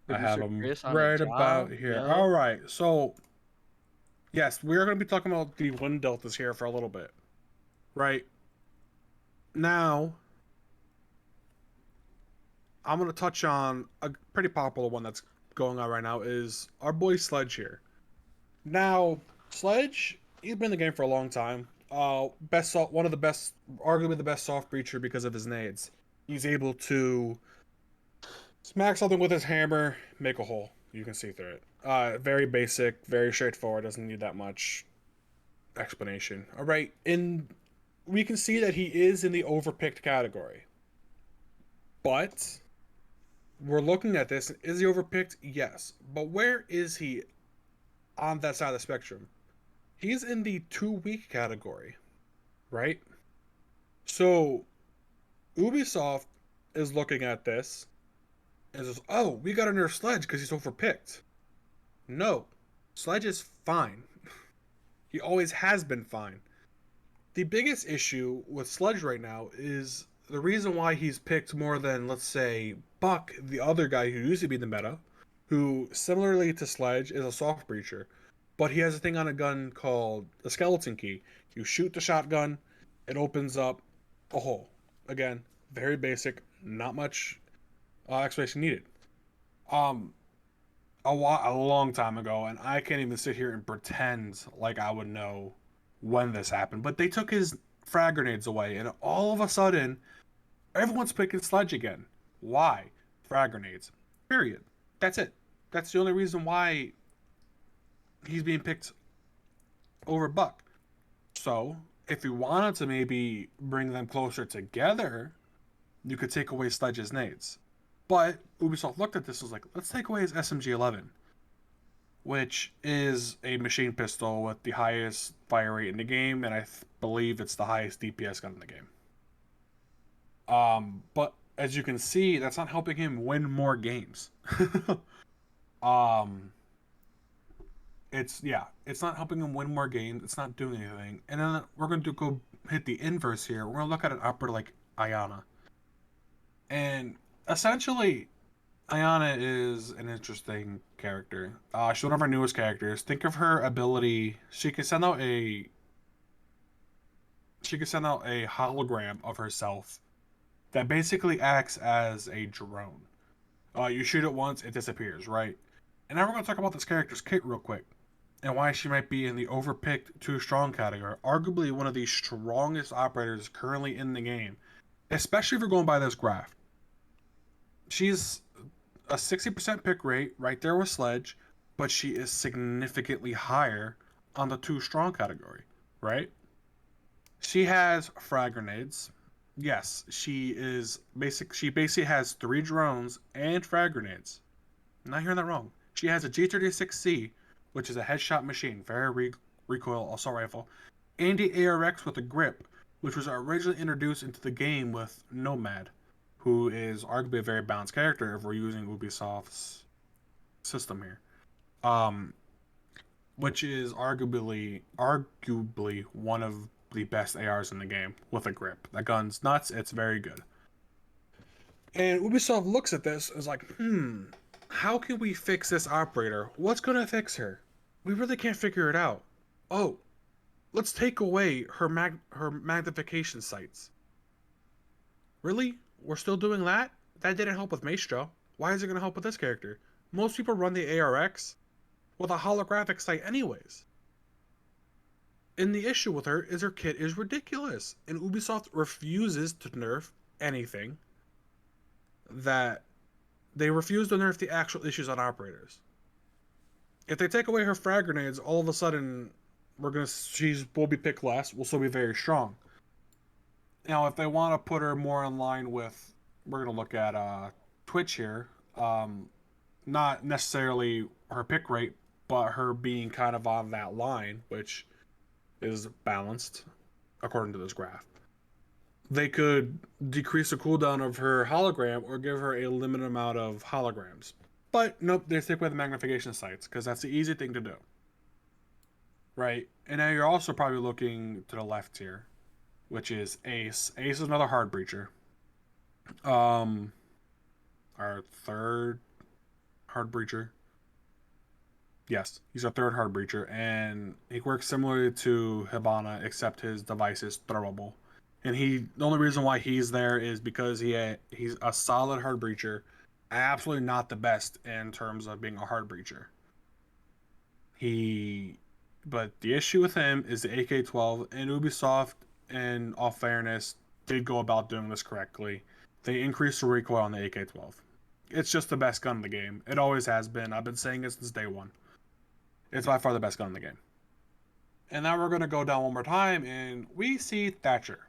I Producer have them Chris on right the job. about here. Yo. All right. So, yes, we're going to be talking about the wind deltas here for a little bit. Right. Now, I'm going to touch on a pretty popular one that's going on right now, is our boy Sledge here. Now, Sledge, he's been in the game for a long time. One of the best, arguably the best soft breacher because of his nades. He's able to smack something with his hammer, make a hole. You can see through it. Very basic, very straightforward, doesn't need that much explanation. All right, we can see that he is in the overpicked category. But we're looking at this. Is he overpicked? Yes. But where is he on that side of the spectrum? He's in the too weak category, right? So Ubisoft is looking at this and says, oh, we got to nerf Sledge because he's overpicked. No, Sledge is fine. He always has been fine. The biggest issue with Sledge right now is the reason why he's picked more than, let's say, Buck, the other guy who used to be the meta, who, similarly to Sledge, is a soft breacher, but he has a thing on a gun called a skeleton key. You shoot the shotgun, it opens up a hole. Again, very basic, not much explanation needed. A long time ago, and I can't even sit here and pretend like I would know when this happened, but they took his frag grenades away, and all of a sudden, everyone's picking Sledge again. Why? Frag grenades. Period. That's it. That's the only reason why he's being picked over Buck. So, if you wanted to maybe bring them closer together, you could take away Sledge's nades. But Ubisoft looked at this and was like, let's take away his SMG-11, which is a machine pistol with the highest fire rate in the game, and I believe it's the highest DPS gun in the game. But as you can see, that's not helping him win more games. It's not helping him win more games. It's not doing anything. And then we're going to go hit the inverse here. We're going to look at an upper like Ayanna. And essentially, Ayanna is an interesting character. She's one of our newest characters. Think of her ability. She can send out a hologram of herself that basically acts as a drone. You shoot it once, it disappears, right? And now we're going to talk about this character's kit real quick, and why she might be in the overpicked too strong category. Arguably one of the strongest operators currently in the game, especially if you're going by this graph. She's a 60% pick rate, right there with Sledge, but she is significantly higher on the too strong category, right? She has frag grenades. Yes, she is basic. She basically has 3 drones and frag grenades. I'm not hearing that wrong. She has a G36C, which is a headshot machine, very recoil assault rifle, and the ARX with a grip, which was originally introduced into the game with Nomad, who is arguably a very balanced character if we're using Ubisoft's system here. Um, which is arguably one of the best ARs in the game with a grip. That gun's nuts. It's very good. And Ubisoft looks at this and is like, how can we fix this operator? What's gonna fix her? We really can't figure it out. Oh, let's take away her magnification sights. Really? We're still doing that? That didn't help with Maestro. Why is it gonna help with this character? Most people run the ARX with a holographic sight anyways. And the issue with her is her kit is ridiculous. And Ubisoft refuses to nerf anything that they refuse to nerf the actual issues on operators. If they take away her frag grenades, all of a sudden will be picked less, will still be very strong. Now, if they want to put her more in line with, we're gonna look at Twitch here. Not necessarily her pick rate, but her being kind of on that line, which is balanced according to this graph. They could decrease the cooldown of her hologram or give her a limited amount of holograms. But nope, they stick with the magnification sights because that's the easy thing to do. Right? And now you're also probably looking to the left here, which is Ace. Ace is another hard breacher. Our third hard breacher. Yes, he's our third hard breacher, and he works similarly to Hibana, except his device is throwable. And the only reason why he's there is because he's a solid hard breacher, absolutely not the best in terms of being a hard breacher. But the issue with him is the AK-12, and Ubisoft, in all fairness, did go about doing this correctly. They increased the recoil on the AK-12. It's just the best gun in the game. It always has been. I've been saying it since day one. It's by far the best gun in the game. And now we're going to go down one more time, and we see Thatcher.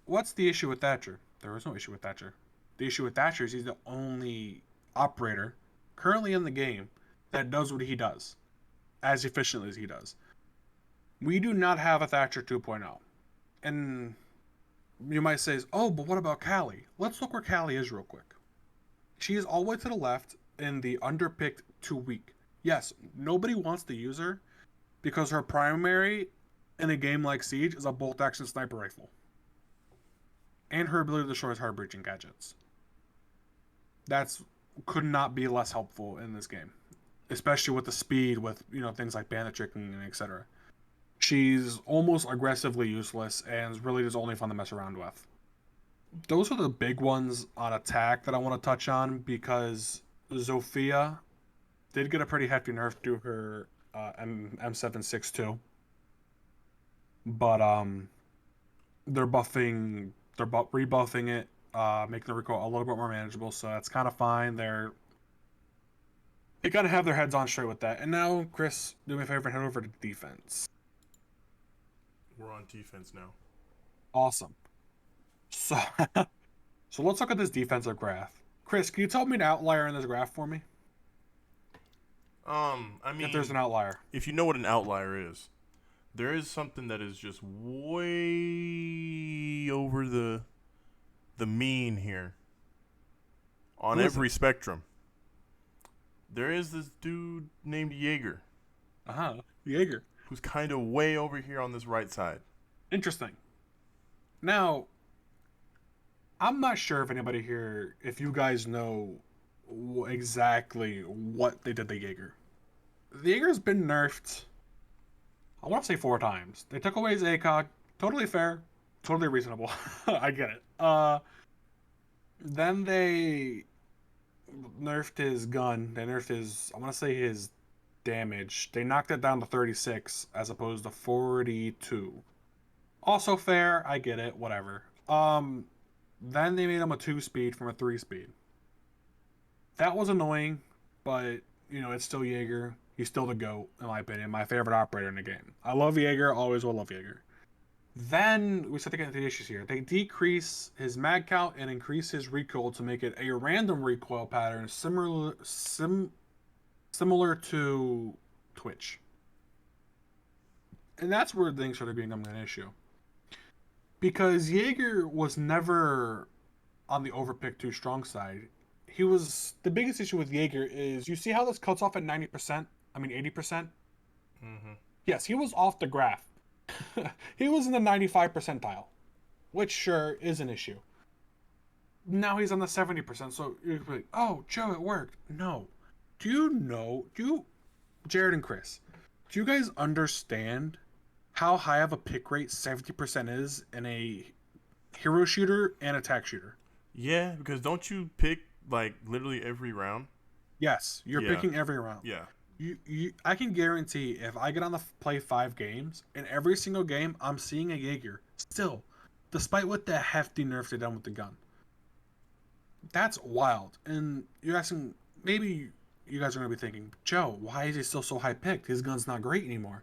What's the issue with Thatcher? There is no issue with Thatcher. The issue with Thatcher is he's the only operator currently in the game that does what he does as efficiently as he does. We do not have a Thatcher 2.0. And you might say, oh, but what about Callie? Let's look where Callie is real quick. She is all the way to the left in the underpicked 2 weak. Yes, nobody wants to use her because her primary in a game like Siege is a bolt-action sniper rifle. And her ability to destroy hard breaching gadgets. Could not be less helpful in this game. Especially with the speed, with things like bandit tricking and etc. She's almost aggressively useless and really just only fun to mess around with. Those are the big ones on attack that I want to touch on because Zofia did get a pretty hefty nerf to her M762. But they're rebuffing it, making the recoil a little bit more manageable, so that's kind of fine. They gotta have their heads on straight with that. And now, Chris, do me a favor and head over to defense. We're on defense now. Awesome. So, so let's look at this defensive graph. Chris, can you tell me an outlier in this graph for me? I mean, if there's an outlier. If you know what an outlier is, there is something that is just way over the mean here. On every spectrum. There is this dude named Jaeger. Jaeger. Who's kind of way over here on this right side. Interesting. Now, I'm not sure if you guys know exactly what they did to Jaeger. The Jaeger's been nerfed, I want to say 4 times. They took away his ACOG. Totally fair. Totally reasonable. I get it. Then they nerfed his gun. They nerfed his damage. They knocked it down to 36 as opposed to 42. Also fair. I get it. Whatever. Then they made him a 2-speed from a 3-speed. That was annoying, but it's still Jaeger. He's still the GOAT, in my opinion. My favorite operator in the game. I love Jaeger, always will love Jaeger. Then we start to get into the issues here. They decrease his mag count and increase his recoil to make it a random recoil pattern similar to Twitch. And that's where things started becoming an issue. Because Jaeger was never on the overpick too strong side. The biggest issue with Jaeger is, you see how this cuts off at 90%? I mean 80%? Mm-hmm. Yes, he was off the graph. He was in the 95 percentile, which sure is an issue. Now he's on the 70%, so you're like, oh, Joe, it worked. No. Jared and Chris, do you guys understand how high of a pick rate 70% is in a hero shooter and attack shooter? Yeah, because don't you pick like literally every round? Yes, you're picking every round. Yeah. I can guarantee if I get on the play 5 games, in every single game, I'm seeing a Jaeger. Still, despite what the hefty nerfs they've done with the gun. That's wild. And you're asking, maybe you guys are going to be thinking, Joe, why is he still so high picked? His gun's not great anymore.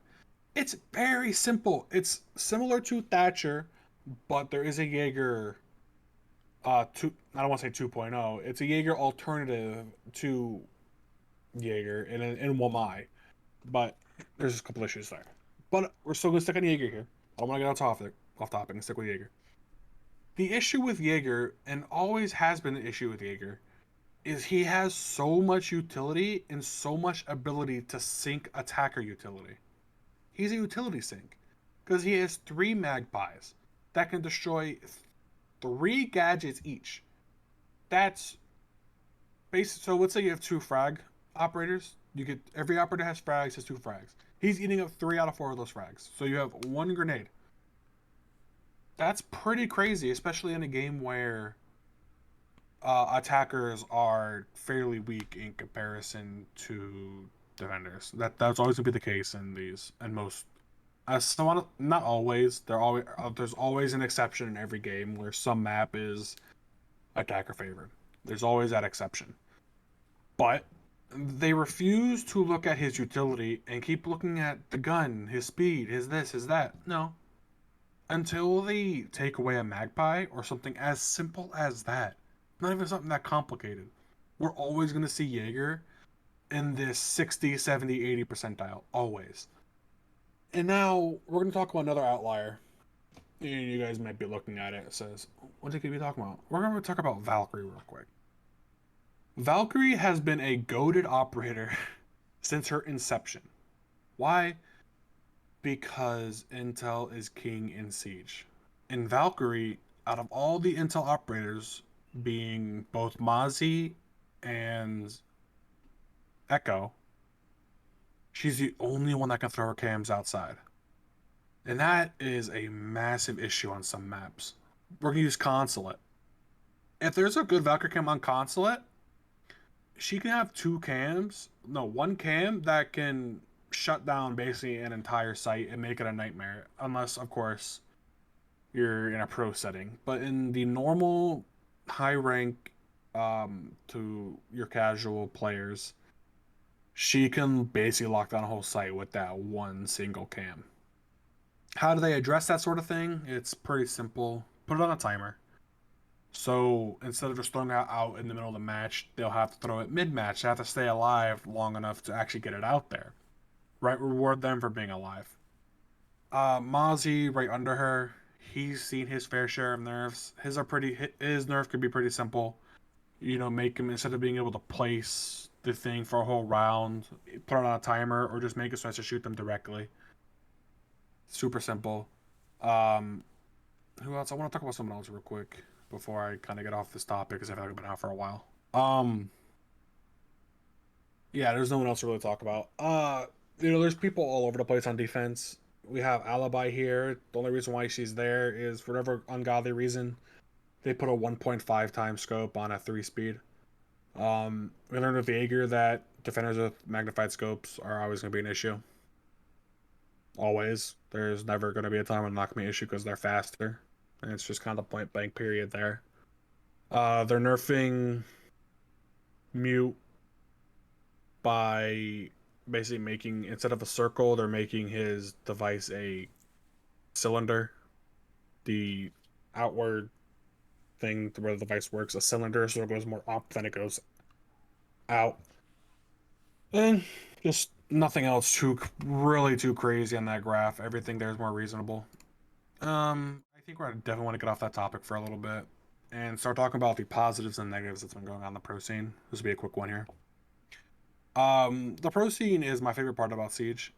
It's very simple. It's similar to Thatcher, but there is a Jaeger, I don't want to say 2.0. It's a Jaeger alternative to Jaeger in Wamai, but there's a couple issues there. But we're still gonna stick on Jaeger here. I don't want to get off topic and stick with Jaeger. The issue with Jaeger, and always has been the issue with Jaeger, is he has so much utility and so much ability to sink attacker utility. He's a utility sink because he has 3 magpies that can destroy 3 gadgets each. That's basic. So let's say you have 2 frag operators. Every operator has frags, has 2 frags. He's eating up 3 out of 4 of those frags. So you have 1 grenade. That's pretty crazy, especially in a game where attackers are fairly weak in comparison to defenders. That's always gonna be the case in these, and most. Not always. There's always an exception in every game where some map is attacker favored. There's always that exception. But they refuse to look at his utility and keep looking at the gun, his speed, his this, his that. No. Until they take away a magpie or something as simple as that. Not even something that complicated. We're always going to see Jaeger in this 60, 70, 80 percentile. Always. And now we're going to talk about another outlier. You guys might be looking at it. It says, what could we be talking about? We're going to talk about Valkyrie real quick. Valkyrie has been a goated operator since her inception. Why? Because Intel is king in Siege. And Valkyrie, out of all the Intel operators, being both Mozzie and Echo, she's the only one that can throw her cams outside. And that is a massive issue on some maps. We're going to use Consulate. If there's a good Valkyrie cam on Consulate, she can have 1 cam that can shut down basically an entire site and make it a nightmare. Unless, of course, you're in a pro setting. But in the normal high rank to your casual players, she can basically lock down a whole site with that 1 single cam. How do they address that sort of thing? It's pretty simple. Put it on a timer. So instead of just throwing it out in the middle of the match, they'll have to throw it mid-match. They have to stay alive long enough to actually get it out there. Right? Reward them for being alive. Mozzie, right under her, he's seen his fair share of nerfs. His nerf could be pretty simple. Make him, instead of being able to place the thing for a whole round, put it on a timer, or just make it so as to shoot them directly. Super simple. Who else? I want to talk about someone else real quick before I kind of get off this topic, because I feel like I've been out for a while. Yeah, there's no one else to really talk about. There's people all over the place on defense. We have Alibi here. The only reason why she's there is, for whatever ungodly reason, they put a 1.5 times scope on a 3 speed. We learned with Jaeger that defenders with magnified scopes are always going to be an issue. Always. There's never going to be a time when not going to be an issue because they're faster. And it's just kind of point blank period there. They're nerfing Mute by basically making, instead of a circle, they're making his device a cylinder. The outward thing where the device works, a cylinder, so it goes more up than it goes out. And just nothing else really too crazy on that graph. Everything there is more reasonable. I think we're definitely want to get off that topic for a little bit and start talking about the positives and negatives that's been going on in the pro scene. This will be a quick one here. The pro scene is my favorite part about Siege,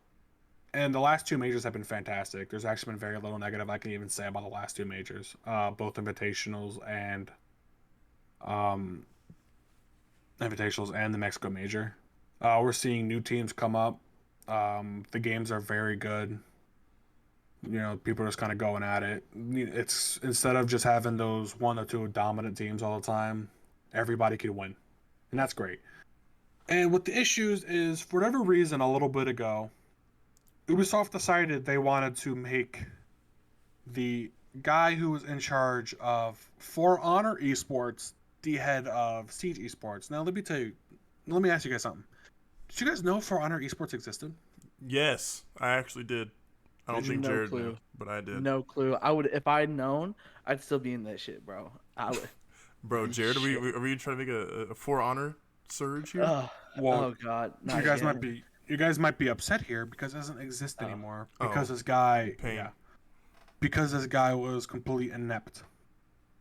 and the last two majors have been fantastic. There's actually been very little negative I can even say about the last two majors, both invitationals and the Mexico major. We're seeing new teams come up. The games are very good. You know, people are just kind of going at it. It's instead of just having those one or two dominant teams all the time, everybody can win, and that's great. And with the issues is, for whatever reason, a little bit ago, Ubisoft decided they wanted to make the guy who was in charge of For Honor Esports the head of Siege Esports. Now, let me ask you guys something. Did you guys know For Honor Esports existed? Yes, I actually did. I don't think No Jared clue. knew, but I did. No clue. I would, if I'd known, I'd still be in that shit, bro. I would. Bro, Jared, are we trying to make a For Honor surge here? Well, Oh God, not you guys again. might be upset here because it doesn't exist anymore. Because Oh. this guy, Pain. because this guy was completely inept,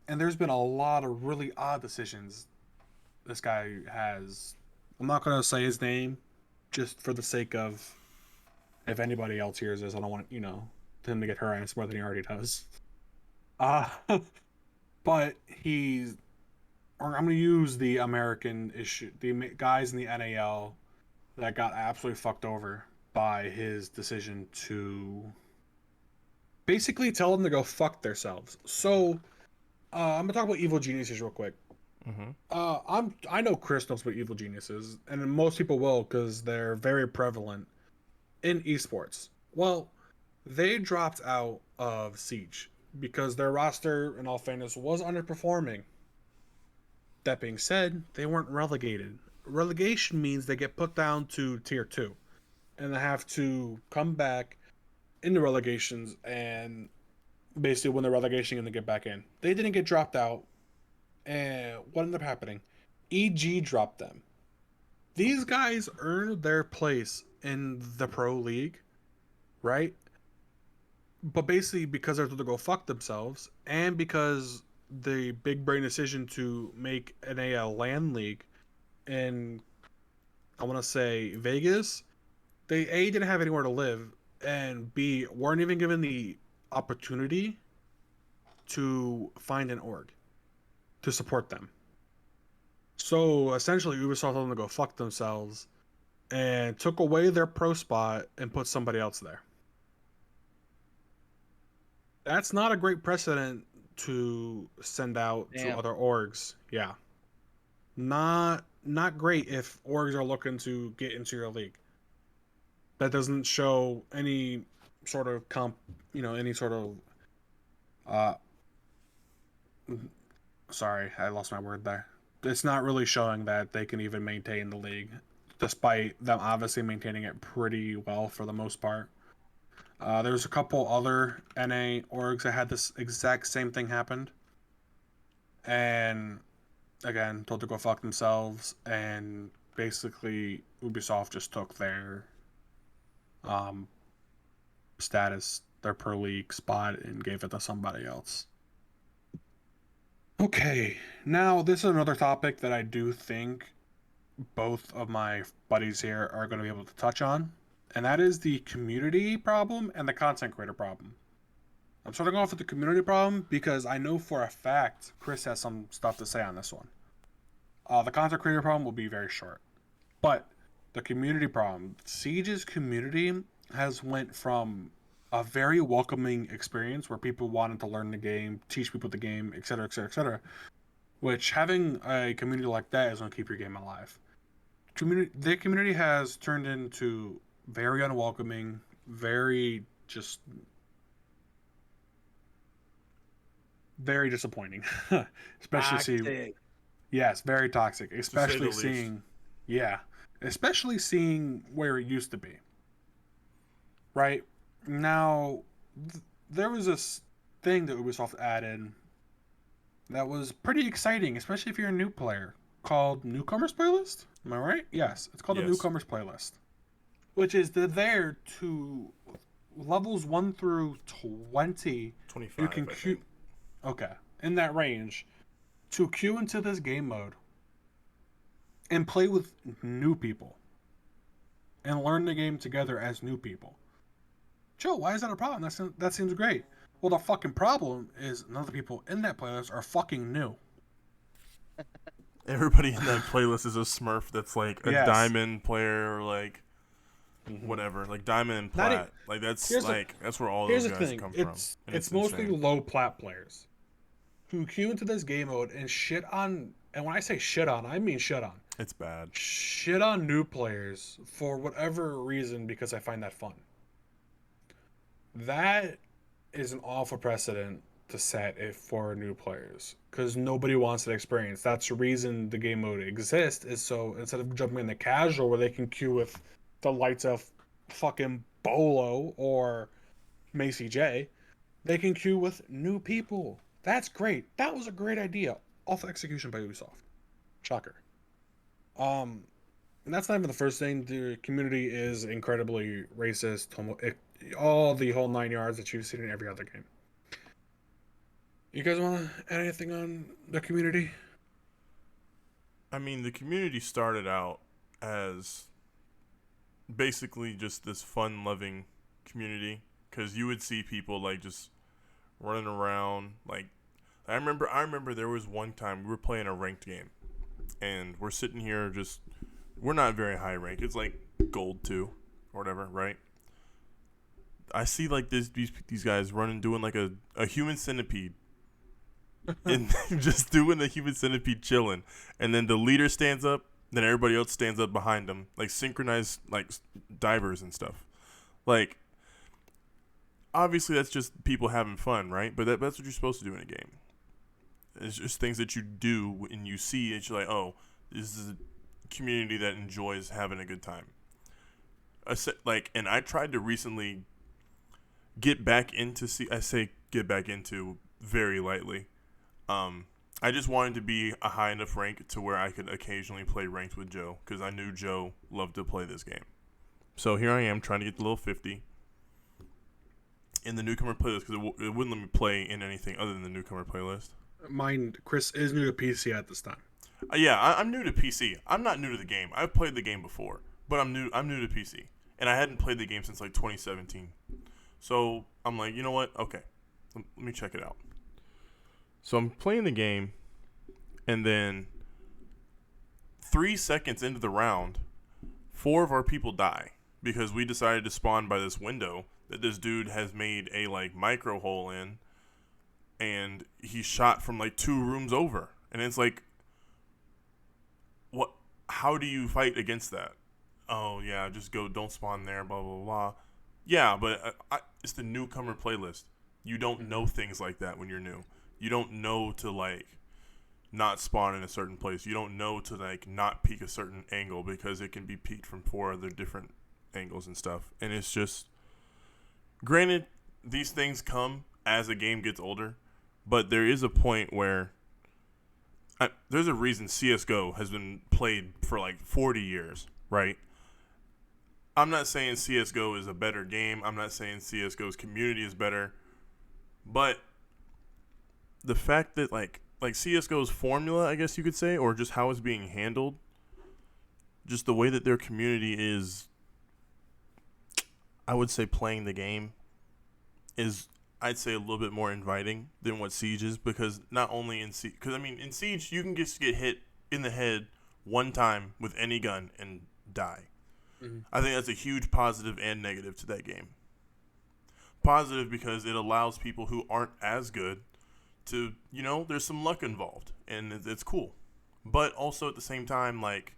and there's been a lot of really odd decisions this guy has. I'm not gonna say his name, just for the sake of, if anybody else hears this, I don't want him to get harassed more than he already does. Uh but I'm gonna use the American issue, the guys in the NAL that got absolutely fucked over by his decision to basically tell them to go fuck themselves. So, I'm gonna talk about evil geniuses real quick. I know Chris knows what evil geniuses, and most people will because they're very prevalent in esports. Well, they dropped out of Siege because their roster, in all fairness, was underperforming. That being said, they weren't relegated. Relegation means they get put down to tier 2 and they have to come back in the relegations and basically win the relegation and then get back in. They didn't get dropped out, and what ended up happening? EG dropped them. These guys earned their place in the pro league, right? But basically, because they're told to go fuck themselves, and because the big brain decision to make an AL LAN league in, I want to say, Vegas, they A, didn't have anywhere to live, and B, weren't even given the opportunity to find an org to support them. So essentially, Ubisoft told them to go fuck themselves and took away their pro spot and put somebody else there. That's not a great precedent to send out to other orgs. Yeah. Not great if orgs are looking to get into your league. That doesn't show any sort of sorry, I lost my word there. It's not really showing that they can even maintain the league, despite them obviously maintaining it pretty well for the most part. There's a couple other NA orgs that had this exact same thing happen. And again, told to go fuck themselves, and basically Ubisoft just took their status, their pro league spot, and gave it to somebody else. Okay, now this is another topic that I do think both of my buddies here are going to be able to touch on, and that is the community problem and the content creator problem. I'm starting off with the community problem because I know for a fact Chris has some stuff to say on this one. The content creator problem will be very short, but the community problem, Siege's community has went from a very welcoming experience where people wanted to learn the game, teach people the game, etc., etc., etc., which having a community like that is going to keep your game alive. The community has turned into very unwelcoming, very disappointing. Especially Toxic. yes, very toxic. Especially least. especially seeing where it used to be. Right now, there was this thing that Ubisoft added that was pretty exciting, especially if you're a new player, called Newcomers Playlist. Am I right? Yes, it's called a Yes. Newcomers Playlist, which is they're there to levels 1 through 20. 25, You can I queue. think. Okay, in that range, to queue into this game mode and play with new people and learn the game together as new people. Joe, why is that a problem? That seems great. Well, the fucking problem is none of the people in that playlist are fucking new. Everybody in that playlist is a Smurf that's like a Yes. diamond player or like whatever, like diamond and Not e- plat. Like that's here's the- like that's where all Here's those the guys thing: come from. And it's mostly insane. low plat players who queue into this game mode and shit on. And when I say shit on, I mean shit on. It's bad. Shit on new players for whatever reason because I find that fun. That is an awful precedent to set if for new players because nobody wants that experience. That's the reason the game mode exists, is so instead of jumping in the casual where they can queue with the likes of fucking Bolo or Macy J, they can queue with new people. That's great. That was a great idea. Awful execution by Ubisoft. Shocker. And that's not even the first thing. The community is incredibly racist. All the whole 9 yards that you've seen in every other game. You guys want to add anything on the community? I mean, the community started out as basically just this fun-loving community because you would see people like just running around. Like I remember there was one time we were playing a ranked game, and we're sitting here we're not very high ranked. It's like gold 2 or whatever, right? I see like these guys running, doing like a human centipede. And just doing the human centipede chilling, and then the leader stands up, then everybody else stands up behind them, like synchronized like divers and stuff. Like obviously that's just people having fun, right? But that's what you're supposed to do in a game. It's just things that you do and you see it, you're like, oh, this is a community that enjoys having a good time. And I tried to recently get back into I say get back into very lightly. I just wanted to be a high enough rank to where I could occasionally play ranked with Joe because I knew Joe loved to play this game. So here I am trying to get the level 50 in the Newcomer playlist because it wouldn't let me play in anything other than the Newcomer playlist. Mine, Chris is new to PC at this time. I'm new to PC. I'm not new to the game. I've played the game before, but I'm new to PC, and I hadn't played the game since like 2017. So I'm like, you know what? Okay, let me check it out. So I'm playing the game, and then 3 seconds into the round, 4 of our people die because we decided to spawn by this window that this dude has made a like micro hole in, and he shot from like 2 rooms over, and it's like, what? How do you fight against that? Oh yeah, just go, don't spawn there, blah blah blah. Yeah, but it's the Newcomer playlist. You don't know things like that when you're new. You don't know to like not spawn in a certain place. You don't know to like not peek a certain angle because it can be peeked from 4 other different angles and stuff. And it's just, granted, these things come as a game gets older, but there is a point where there's a reason CSGO has been played for like 40 years, right? I'm not saying CSGO is a better game. I'm not saying CSGO's community is better, but the fact that like CSGO's formula, I guess you could say, or just how it's being handled, just the way that their community is, I would say, playing the game is, I'd say, a little bit more inviting than what Siege is, because not only in Siege, because I mean in Siege you can just get hit in the head one time with any gun and die. Mm-hmm. I think that's a huge positive and negative to that game. Positive because it allows people who aren't as good to, there's some luck involved, and it's cool. But also at the same time, like,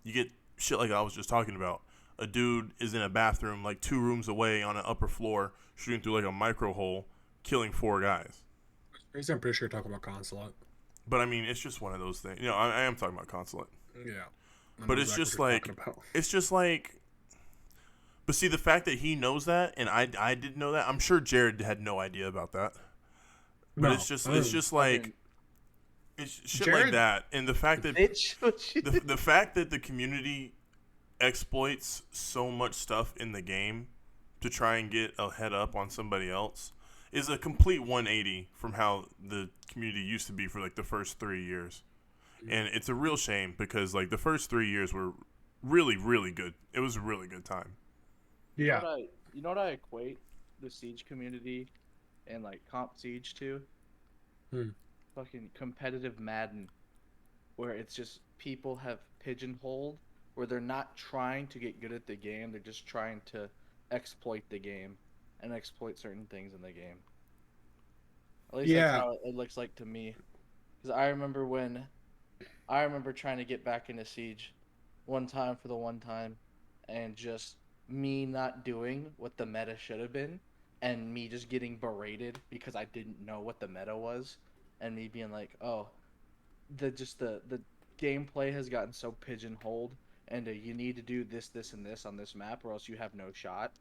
you get shit like I was just talking about. A dude is in a bathroom like 2 rooms away on an upper floor, shooting through like a micro hole, killing 4 guys. I'm pretty sure you're talking about Consulate. But I mean, it's just one of those things. I am talking about Consulate. Yeah. I But know it's exactly just what you're like, talking about. it's just like. But see, the fact that he knows that, and I didn't know that. I'm sure Jared had no idea about that. But No, it's just like Fucking it's shit like Jared- that, and the fact that bitch. What you- the fact that the community exploits so much stuff in the game to try and get a head up on somebody else is a complete 180 from how the community used to be for like the first 3 years. And it's a real shame because like the first 3 years were really, really good. It was a really good time. Yeah. You know what I equate the Siege community and like Comp Siege to? Hmm. Fucking competitive Madden, where it's just people have pigeonholed, where they're not trying to get good at the game, they're just trying to exploit the game and exploit certain things in the game. At least that's Yeah. how it looks like to me. Because I remember trying to get back into Siege one time for the one time, and just me not doing what the meta should have been, and me just getting berated because I didn't know what the meta was, and me being like, oh, the gameplay has gotten so pigeonholed, and you need to do this, this, and this on this map, or else you have no shot.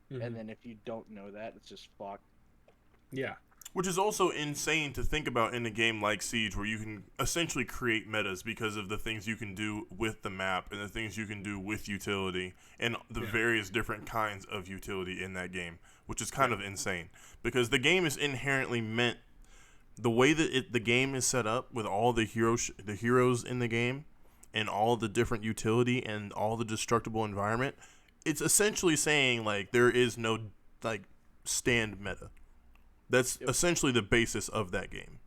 And then if you don't know that, it's just fucked. Yeah. Which is also insane to think about in a game like Siege, where you can essentially create metas because of the things you can do with the map and the things you can do with utility and the various different kinds of utility in that game, which is kind of insane because the game is inherently meant the way that the game is set up with all the heroes in the game and all the different utility and all the destructible environment. It's essentially saying like there is no like stand meta. That's essentially the basis of that game.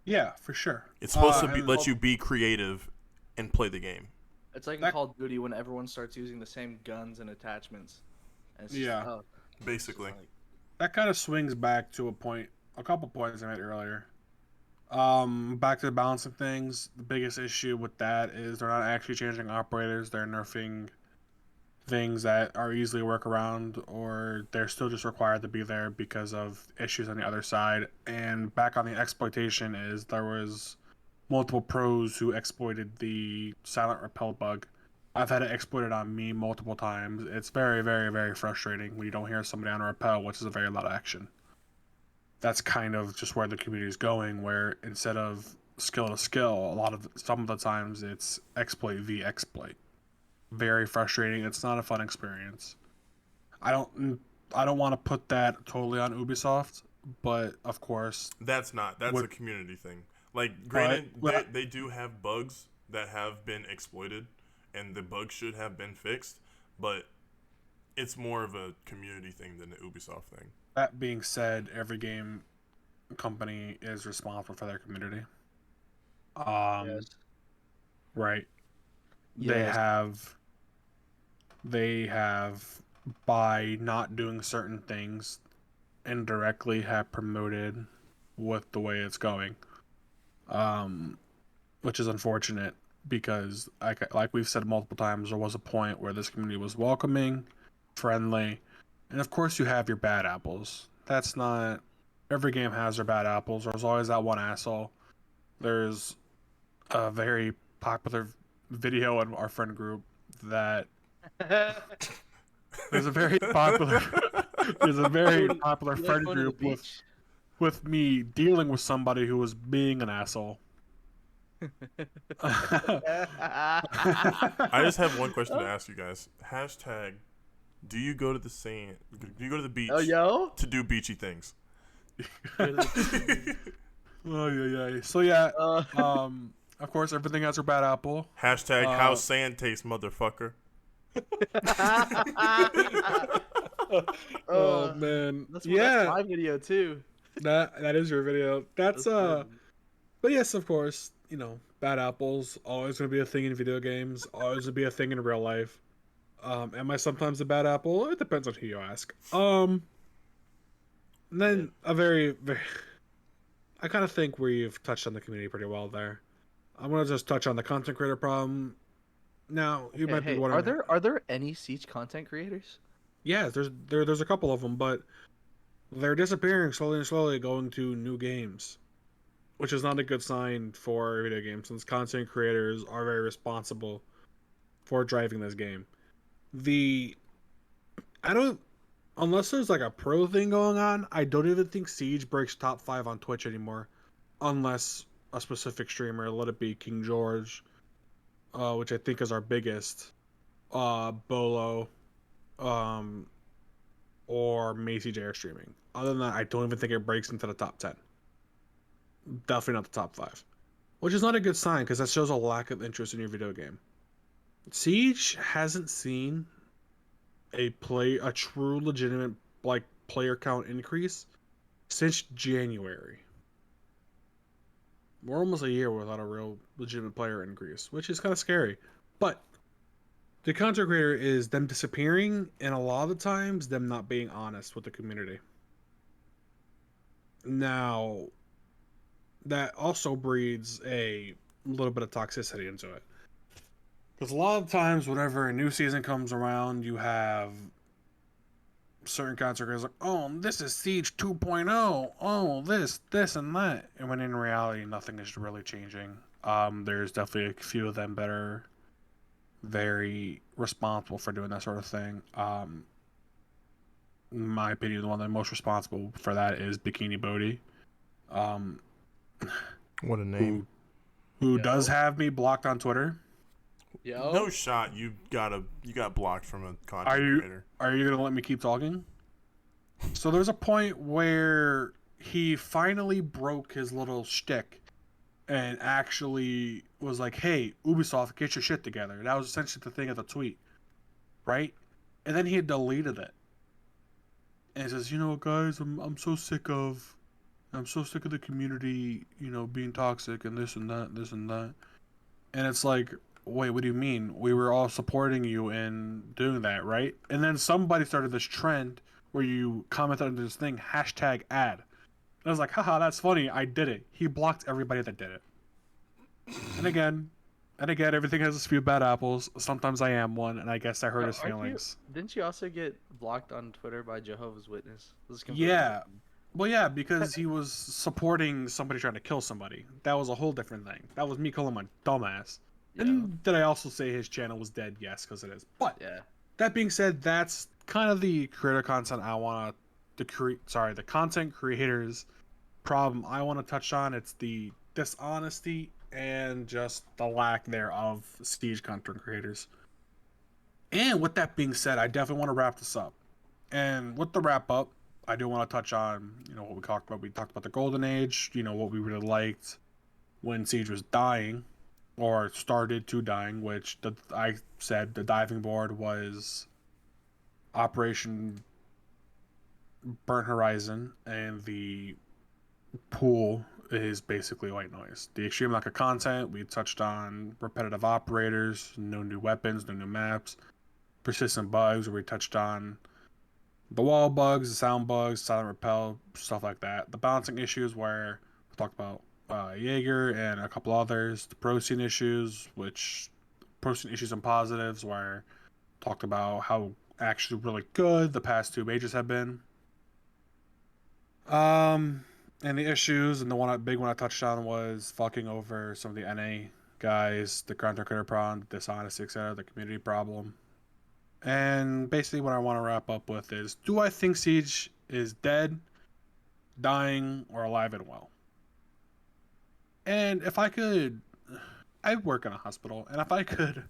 Yeah, for sure. It's supposed to and- let you be creative and play the game. It's like in That- Call of Duty when everyone starts using the same guns and attachments. And it's Yeah. Just, Basically. That kind of swings back to a couple points I made earlier. Back to the balancing things. The biggest issue with that is they're not actually changing operators. They're nerfing things that are easily work around, or they're still just required to be there because of issues on the other side. And back on the exploitation is there was multiple pros who exploited the silent repel bug. I've had it exploited on me multiple times. It's very, very, very frustrating when you don't hear somebody on a repel, which is a very loud action. That's kind of just where the community is going, where instead of skill to skill, some of the times it's exploit v exploit. Very frustrating. It's not a fun experience. I don't want to put that totally on Ubisoft, but of course That's What- a community thing. Like, granted, But- they do have bugs that have been exploited, and the bugs should have been fixed, but it's more of a community thing than the Ubisoft thing. that being said, every game company is responsible for their community. Yes. Right. Yes. They have by not doing certain things indirectly have promoted with the way it's going. Which is unfortunate because like we've said multiple times, there was a point where this community was welcoming, friendly, and of course you have your bad apples. That's not every game has their bad apples. There's always that one asshole. There's a very popular video in our friend group that there's a very popular friend Going to the group beach? with me dealing with somebody who was being an asshole. I just have one question to ask you guys. Hashtag, do you go to the beach Oh, yo. to do beachy things? Oh yeah. So yeah, Uh, of course everything has her bad apple. Hashtag, how's sand taste, motherfucker? Oh man, that's yeah, my video too. that is your video. That's That's but yes, of course, bad apples always gonna be a thing in video games. Always gonna be a thing in real life. Am I sometimes a bad apple? It depends on who you ask. And then a very, very. I kind of think we've touched on the community pretty well there. I'm gonna just touch on the content creator problem. Now you might be wondering. are there any Siege content creators? Yeah, there's a couple of them, but they're disappearing slowly, going to new games, which is not a good sign for video games since content creators are very responsible for driving this game. Unless there's like a pro thing going on, I don't even think Siege breaks top 5 on Twitch anymore, unless a specific streamer, let it be King George, which I think is our biggest, Bolo, or Macy J are streaming. Other than that, I don't even think it breaks into the top 10. Definitely not the top 5. Which is not a good sign, because that shows a lack of interest in your video game. Siege hasn't seen a true legitimate like player count increase since January. We're almost a year without a real legitimate player increase, which is kind of scary. But the content creator is them disappearing, and a lot of the times them not being honest with the community. Now, that also breeds a little bit of toxicity into it. Because a lot of times, whenever a new season comes around, you have certain content creators like, oh, this is Siege 2.0. Oh, this, and that. And when in reality, nothing is really changing. There's definitely a few of them that are very responsible for doing that sort of thing. In my opinion, the one that's most responsible for that is Bikini Bodhi. What a name. Who does have me blocked on Twitter. Yo. No shot. You got blocked from a content creator. Are you gonna let me keep talking? So there's a point where he finally broke his little shtick and actually was like, "Hey, Ubisoft, get your shit together." That was essentially the thing of the tweet, right? And then he had deleted it. And he says, "You know, guys, I'm so sick of the community, being toxic and this and that, this and that." And it's like, wait, what do you mean? We were all supporting you in doing that, right? And then somebody started this trend where you comment on this thing, #ad. And I was like, haha, that's funny. I did it. He blocked everybody that did it. And again, everything has a few bad apples. Sometimes I am one, and I guess I hurt his feelings. Didn't you also get blocked on Twitter by Jehovah's Witness? Yeah. Well, yeah, because he was supporting somebody trying to kill somebody. That was a whole different thing. That was me calling him a dumbass. Yeah. And did I also say his channel was dead? Yes, because it is. But yeah. That being said, that's kind of the creator content I want to the content creators problem I want to touch on. It's the dishonesty and just the lack thereof Siege content creators. And with that being said, I definitely want to wrap this up. And with the wrap up, I do want to touch on, what we talked about. We talked about the Golden Age, what we really liked when Siege was dying, or started to dying, which I said the diving board was Operation Burnt Horizon, and the pool is basically white noise. The extreme lack of content, we touched on repetitive operators, no new weapons, no new maps, persistent bugs, where we touched on the wall bugs, the sound bugs, silent repel, stuff like that. The balancing issues, where we talked about Jaeger and a couple others. The protein issues, and positives, where talked about how actually really good the past 2 majors have been. And the issues, and the big one I touched on was fucking over some of the NA guys, the content creator problem, the dishonesty, etc., the community problem. And basically what I want to wrap up with is, do I think Siege is dead, dying, or alive and well? And if I could, I work in a hospital, and if I could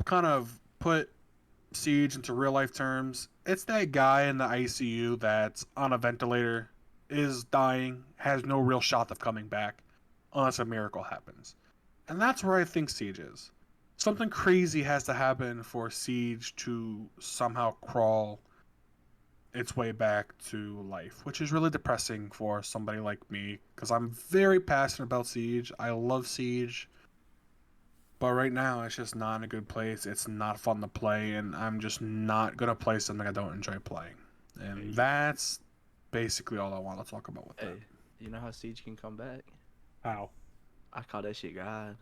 kind of put Siege into real life terms, it's that guy in the ICU that's on a ventilator, is dying, has no real shot of coming back, unless a miracle happens. And that's where I think Siege is. Something crazy has to happen for Siege to somehow crawl its way back to life, which is really depressing for somebody like me, because I'm very passionate about Siege. I love Siege, but right now it's just not in a good place. It's not fun to play, and I'm just not gonna play something I don't enjoy playing. And that's basically all I want to talk about with that. You know how Siege can come back? How? I call that shit God.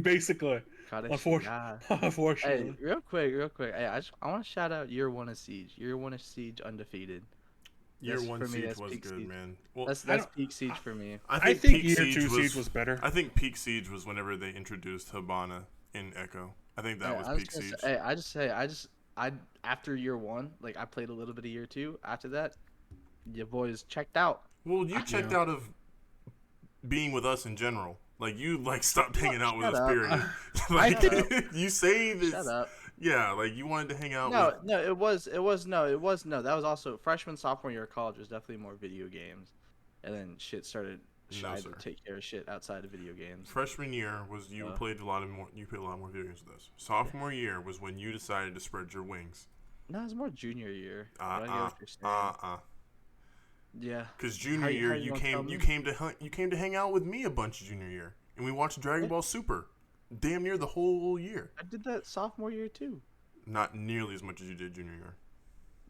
Basically. Unfortunately. Hey, real quick. Hey, I want to shout out Year 1 of Siege. Year 1 of Siege undefeated. Year 1 Siege was good, Siege. Man. Well, that's peak Siege for me. I think Year 2 Siege was better. I think peak Siege was whenever they introduced Hibana in Echo. I think that Yeah, was I was peak gonna Siege. I after year 1, like I played a little bit of year 2. After that, your boys checked out. Well, you checked out of being with us in general. Like you stopped hanging out with Shut us. up. Period. Shut up. You say this. Shut up. Yeah, like you wanted to hang out No, with. no, no. That was also freshman, sophomore year of college was definitely more video games, and then shit started. No, I had sir. to take care of shit outside of video games. Freshman year was you played a lot more video games with us. Sophomore year was when you decided to spread your wings. No, it was more junior year. But I get what you're saying. Yeah. Because junior year you came to hang out with me a bunch junior year, and we watched Dragon Ball Super, damn near the whole year. I did that sophomore year too. Not nearly as much as you did junior year.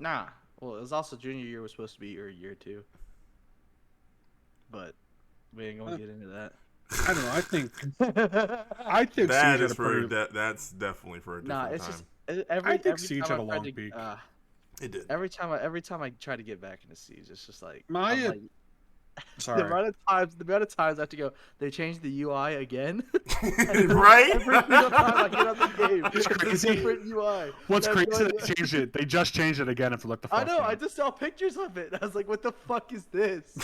Nah. Well, it was also junior year was supposed to be your year too. But we ain't gonna get into that. I don't know. I think That Siege is had a pretty. that's definitely for a different Nah, it's time. just I think Siege had a long peak. It did. Every time I try to get back into Siege, it's just like Sorry. the amount of times I have to go. They changed the UI again. Right? Every single time I get on the game, It's crazy. a different UI. What's That's crazy? why- They changed it. They just changed it again. And for like the. I know. I game. just saw pictures of it. I was like, "What the fuck is this?"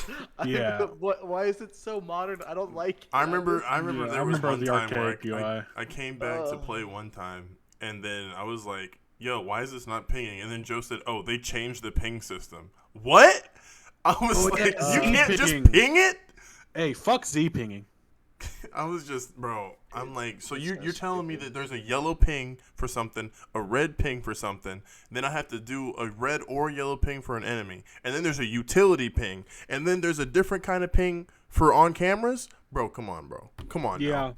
Yeah. Why is it so modern? I don't like it. I remember I there was remember one the time where archaic UI. I came back to play one time, and then I was like, yo, why is this not pinging? And then Joe said, oh, they changed the ping system. What? I was like, yeah, you can't just pinging. ping it? Hey, fuck Z pinging. I was just, bro, I'm like, so you're so telling me that there's a yellow ping for something, a red ping for something, then I have to do a red or yellow ping for an enemy, and then there's a utility ping, and then there's a different kind of ping for on cameras? Bro, come on, bro. Come on, Yeah. now.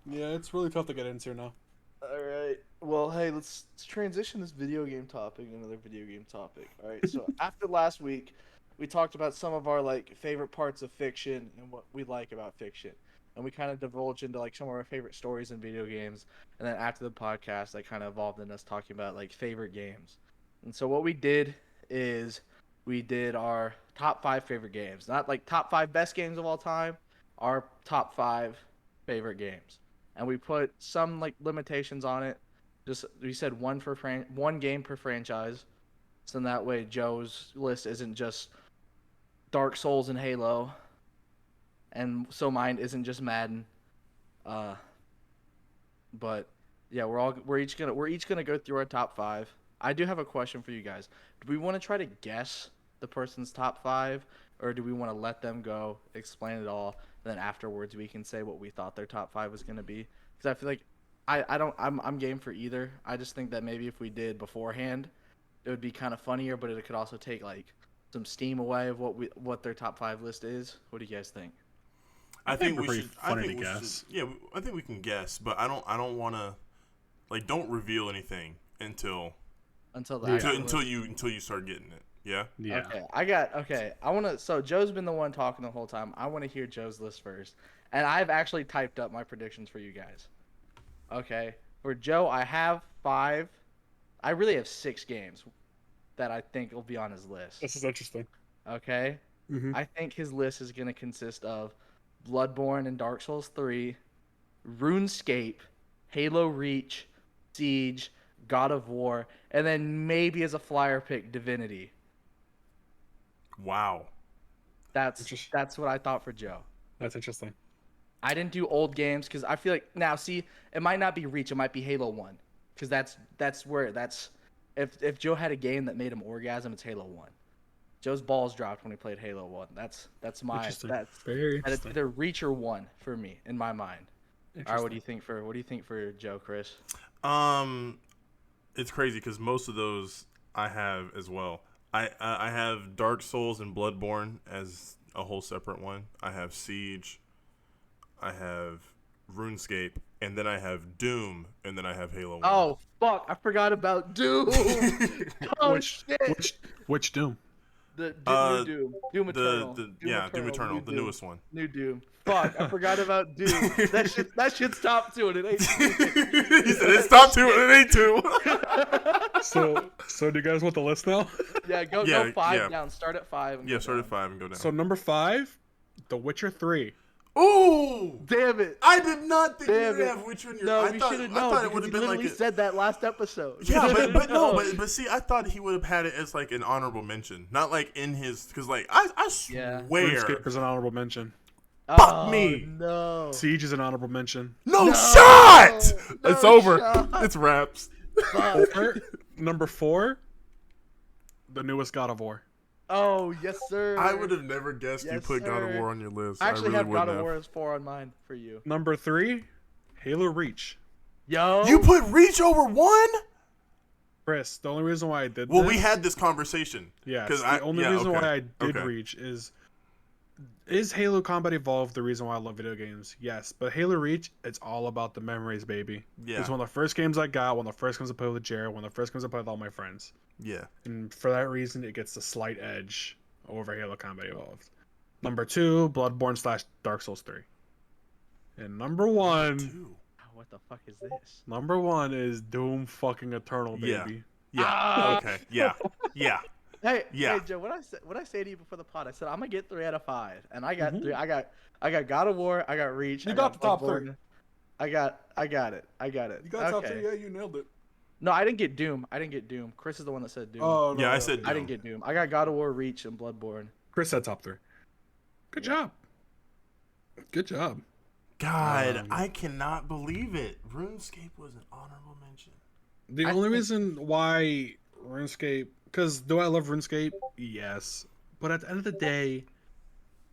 Yeah, it's really tough to get into now. All right. Well, hey, let's transition this video game topic to another video game topic. All right. So after last week, we talked about some of our like favorite parts of fiction and what we like about fiction, and we kind of divulged into like some of our favorite stories in video games. And then after the podcast, that kind of evolved in us talking about like favorite games. And so what we did is we did our top 5 favorite games, not like top 5 best games of all time, our top 5 favorite games, and we put some like limitations on it. Just we said one game per franchise, so that way Joe's list isn't just Dark Souls and Halo, and so mine isn't just Madden. But yeah, we're each gonna go through our top 5. I do have a question for you guys. Do we want to try to guess the person's top 5, or do we want to let them go, explain it all, and then afterwards we can say what we thought their top 5 was gonna be? Because I feel like I'm game for either. I just think that maybe if we did beforehand, it would be kind of funnier, but it could also take like some steam away of what their top 5 list is. What do you guys think? I think we pretty should. funny I think to we guess. should. Yeah, I think we can guess, but I don't want to. Like, don't reveal anything until Until you start getting it. Yeah. Yeah. Okay. I want to. So Joe's been the one talking the whole time. I want to hear Joe's list first, and I've actually typed up my predictions for you guys. Okay, for Joe, I have 5. I really have 6 games that I think will be on his list. This is interesting. Okay, I think his list is gonna consist of Bloodborne and Dark Souls 3, RuneScape, Halo Reach, Siege, God of War, and then maybe as a flyer pick, Divinity. Wow. That's what I thought for Joe. That's interesting. I didn't do old games because I feel like now see it might not be Reach, it might be Halo 1 because that's where if Joe had a game that made him orgasm, it's Halo 1. Joe's balls dropped when he played Halo 1. That's Very it's interesting. either Reach or 1 for me in my mind. All right, what do you think for Joe, Chris? It's crazy because most of those I have as well. I have Dark Souls and Bloodborne as a whole separate one. I have Siege. I have RuneScape, and then I have Doom, and then I have Halo 1. Oh fuck! I forgot about Doom. Oh shit! Which Doom? The new Doom. Doom Eternal. Doom Eternal, the newest one. New Doom. Fuck! I forgot about Doom. That shit's top 2 and it ain't. He said it's top 2 and it ain't 2. So do you guys want the list now? Yeah, go 5 down. Start at 5. And Yeah, go start at down. 5 and go down. So number 5, The Witcher 3. Ooh! Damn it! I did not think you Damn would it! have Witcher in your. No, I we thought, should have I known. thought it Because would he have been literally like. said that last episode. Yeah, We but should've no, known. but see, I thought he would have had it as like an honorable mention, not like in his, because like I Yeah. swear, RuneScape is an honorable mention. Oh, me. No. Siege is an honorable mention. no, No, shot. no It's over. shot. It's wraps. Fuck. Number 4, the newest God of War. Oh, yes, sir. I would have never guessed you Yes, put God of sir. War on your list. I actually really have God wouldn't of have. War as 4 on mine for you. Number 3, Halo Reach. Yo. You put Reach over 1? Chris, the only reason why I did Well, this, we had this conversation. yes, 'Cause the only reason okay. why I did Okay. Reach is Halo Combat Evolved the reason why I love video games? Yes, but Halo Reach, it's all about the memories, baby. Yeah. It's one of the first games I got, one of the first games I played with Jared, one of the first games I played with all my friends. Yeah. And for that reason, it gets the slight edge over Halo Combat Evolved. Number 2, Bloodborne / Dark Souls 3. And number 1 Two. What the fuck is this? is Doom fucking Eternal, Yeah. baby. Yeah. Ah. Okay. Yeah. Yeah. Hey, Yeah. hey, Joe. What I say to you before the pod? I said I'm gonna get 3 out of 5, and I got Mhm. 3. I got God of War. I got Reach. You I got the top 3. Bloodborne. I got it. Okay. Yeah, you nailed it. No, I didn't get Doom. Chris is the one that said Doom. Oh, no, Yeah, I no. said I didn't Doom. get Doom. I got God of War, Reach, and Bloodborne. Chris said top 3. Good job. Good job. God, I cannot believe it. RuneScape was an honorable mention. The I only think- reason why RuneScape, because do I love RuneScape? Yes. But at the end of the day,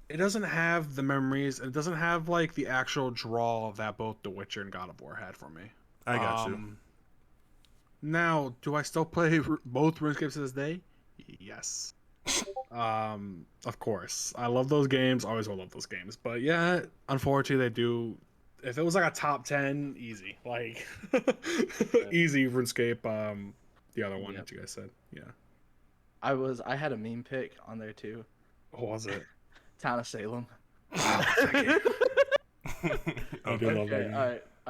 it doesn't have the memories, and it doesn't have like the actual draw that both The Witcher and God of War had for me. I got you. Now, do I still play both RuneScapes to this day? Yes. Of course. I love those games. Always will love those games. But yeah, unfortunately, they do. If it was like a top 10, easy. Like, easy RuneScape. The other one Yep. that you guys said. Yeah. I had a meme pick on there too. What was it? Town of Salem. I do love Okay, that. all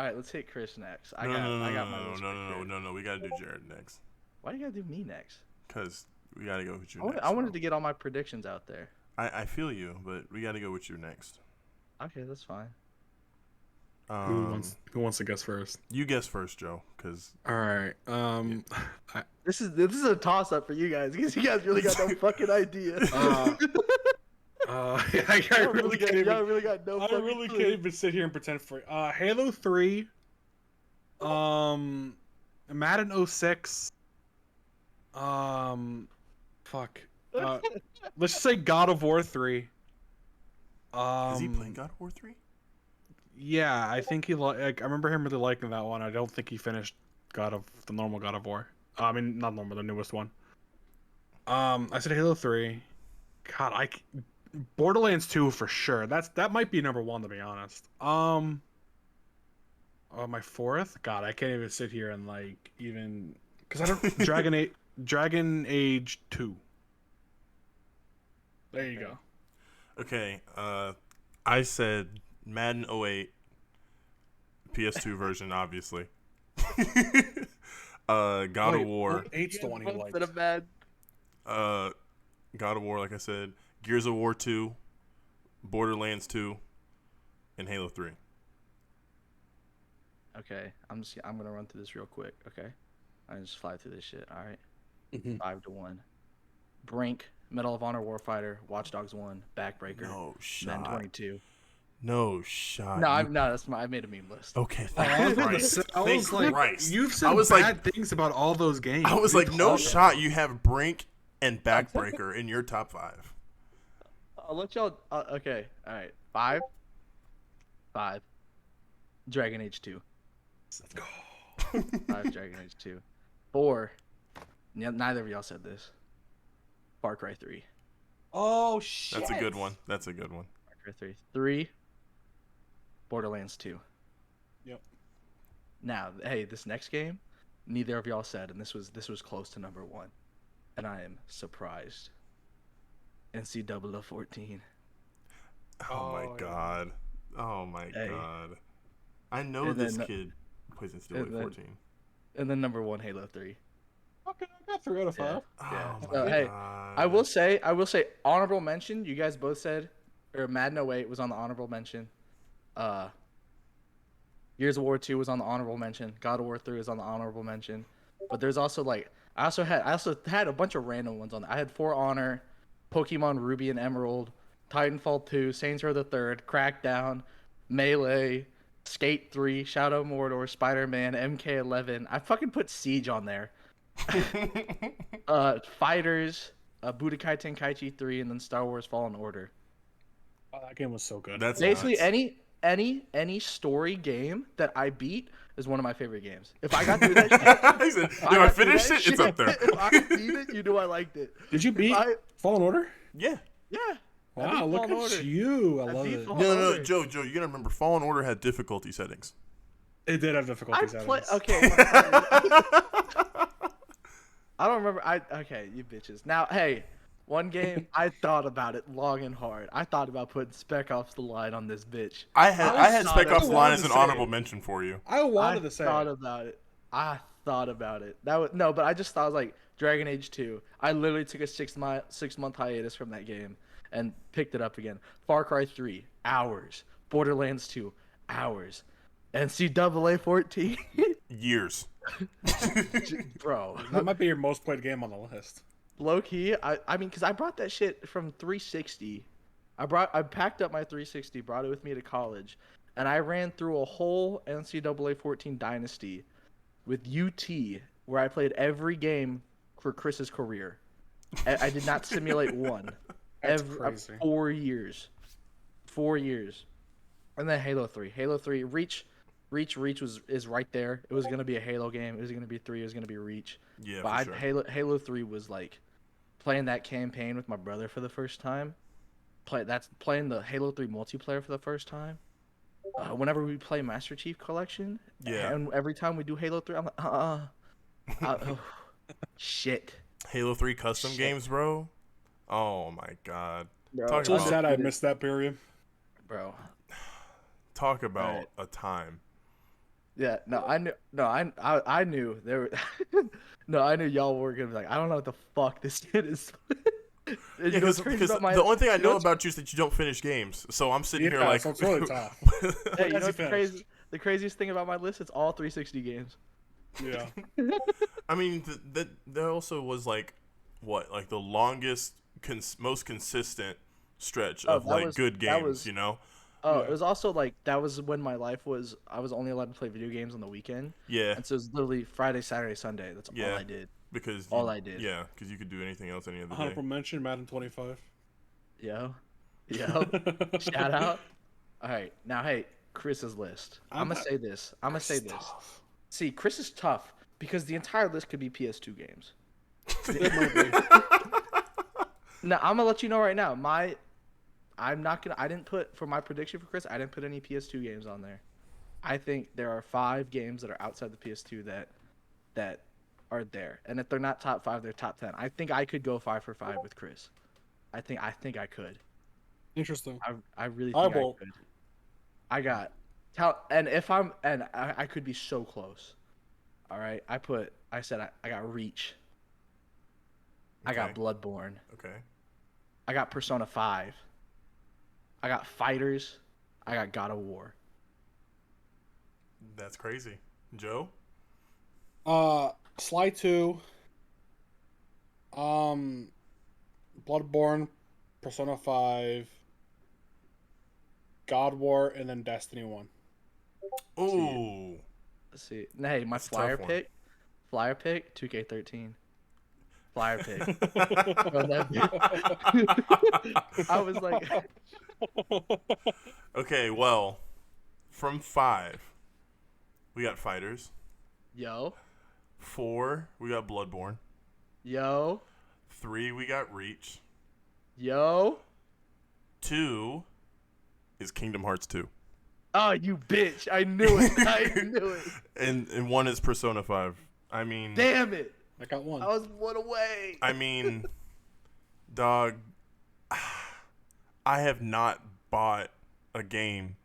right. Let's hit Chris next. I No, got no, my no, list no, picked here. no. We gotta do Jared next, Why do you gotta do me next? cause we gotta go with you I wanted, next. I wanted bro. to get all my predictions out there. I feel you, but we gotta go with you next. Okay, that's fine. Who wants to guess first? You guess first, Joe, cause All right. This is a toss up for you guys because you guys really got no fucking idea. I really can't even. Y'all really got no I fucking really clue. can't even sit here and pretend for Halo 3, Madden 06, fuck. Let's just say God of War 3. is he playing God of War 3? Yeah, I think like I remember him really liking that one. I don't think he finished the normal God of War. I mean, not normal, the newest one. I said Halo 3. God, Borderlands 2 for sure. That might be number 1 to be honest. My 4th? God, I can't even sit here and like even because I don't Dragon Age 2. There you go. Okay, I said Madden 08, PS2 version, obviously. God of War. 8's the one he liked. Instead of bad. God of War, like I said, Gears of War 2, Borderlands 2, and Halo 3. Okay, I'm gonna run through this real quick. Okay, I just fly through this shit. All right, Mhm. 5-1. Brink, Medal of Honor Warfighter, Watch Dogs 1, Backbreaker, No Men shot. 22. No shot. No, You- I made a meme list. Okay, I thank was, Christ. I was Thank like, Christ. you've said I was bad like, things about all those games. I was What are like, you no talking shot. You have Brink and Backbreaker in your top 5. I'll let y'all. Okay, all right. 5. Dragon Age 2. Let's go. 5. Dragon Age 2. 4. Neither of y'all said this. Far Cry 3. Oh shit. That's a good one. That's a good one. Far Cry 3. 3. Borderlands 2. Yep. Now, hey, this next game, neither of y'all said, and this was close to number 1, and I am surprised. NCAA 14. Oh my Oh, yeah. god. Oh my Hey. god. I know And this then- kid plays in Steel and then- 14. And then number 1, Halo 3. Okay, I got 3 out of 5. Yeah. Oh So, my hey, god. I will say honorable mention. You guys both said, or Madden 08 was on the honorable mention. Gears of War 2 was on the honorable mention. God of War 3 was on the honorable mention. But there's also like I also had a bunch of random ones on there. I had For Honor, Pokemon Ruby and Emerald, Titanfall 2, Saints Row the Third, Crackdown, Melee, Skate 3, Shadow of Mordor, Spider-Man, MK11. I fucking put Siege on there. Fighters, Budokai Tenkaichi 3, and then Star Wars Fallen Order. Oh, that game was so good. That's Basically nuts. any story game that I beat is one of my favorite games. If I got through that shit, He said, if if I got through finished that it, it's up there. If I beat it, you knew I liked it. Did you beat I- Fallen Order? Yeah. Yeah. I Wow, beat look Fallen at Order. you. I love beat it. Fallen No, Order. Joe, you gotta remember, Fallen Order had difficulty settings. It did have difficulty settings. Okay. I don't remember. Okay, you bitches. Now, hey, one game I thought about it long and hard. I thought about putting Spec Ops: The Line on this bitch. I had thought Spec of Ops it. Line as I an wanted to honorable say- mention for you. I wanted to I say thought it. about it. I thought about it. That was no, but I just thought I was like Dragon Age 2. I literally took a 6-month hiatus from that game and picked it up again. Far Cry 3, hours. Borderlands 2, hours. NCAA 14, Years. bro. That might be your most played game on the list. Low key, I mean, cause I brought that shit from 360. I packed up my 360, brought it with me to college, and I ran through a whole NCAA 14 dynasty with UT, where I played every game for Chris's career. I did not simulate one. That's crazy. 4 years, 4 years, and then Halo 3. Halo 3, Reach is right there. It was gonna be a Halo game. It was gonna be 3. It was gonna be Reach. Yeah, But for sure. Halo 3 was like playing that campaign with my brother for the first time. Playing the Halo 3 multiplayer for the first time. Whenever we play Master Chief Collection, Yeah. and every time we do Halo 3, I'm like, oh, shit. Halo 3 custom Shit. games, bro. Oh my god. Bro, Talk So about- sad I missed that period. bro. Talk about Alright. a time. Yeah, no, I knew. No, I knew there. Were, no, I knew y'all were gonna be like, I don't know what the fuck this kid is. And Yeah, you know what's crazy because about my- the only thing I you know what's- about you is that you don't finish games. So I'm sitting here Yeah, like, so it's really tough. Hey, you Has know he what's finished? crazy? The craziest thing about my list, it's all 360 games. Yeah. I mean, that also was like, what, like the longest, most consistent stretch Oh, of that like was- good that games, was- you know? Oh, Yeah. it was also like that was when my life was. I was only allowed to play video games on the weekend, Yeah, and so it was literally Friday, Saturday, Sunday. That's Yeah. all I did. because all I did. Yeah, because you could do anything else any other day. Honorable mention, Madden 25. Yo, shout out. All right, now hey, Chris's list. I'm gonna say this. I'm gonna say this. See, Chris is tough because the entire list could be PS2 games. It might be. Now I'm gonna let you know right now. I'm not gonna. I didn't put for my prediction for Chris. I didn't put any PS2 games on there. I think there are 5 games that are outside the PS2 that are there, and if they're not top 5, they're top 10. I think I could go 5 for 5 with Chris. I think I could. Interesting. I really I think I won't. could. I got I could be so close. All right, I said I got Reach. I got Okay. Bloodborne. Okay. I got Persona 5. I got Fighters. I got God of War. That's crazy. Joe? Sly 2. Bloodborne, Persona 5, God War, and then Destiny 1. Ooh. Let's see. Hey, my That's a tough flyer one. pick, 2K13. Flyer pick. Bro, that- I was like, Okay, well, from 5, we got Fighters. yo, 4, we got Bloodborne. yo, 3, we got Reach. yo. 2 is Kingdom Hearts 2. Oh, you bitch. I knew it. I knew it. And 1 is Persona 5. I mean, Damn it. I got one. I was one away. I mean, dog, I have not bought a game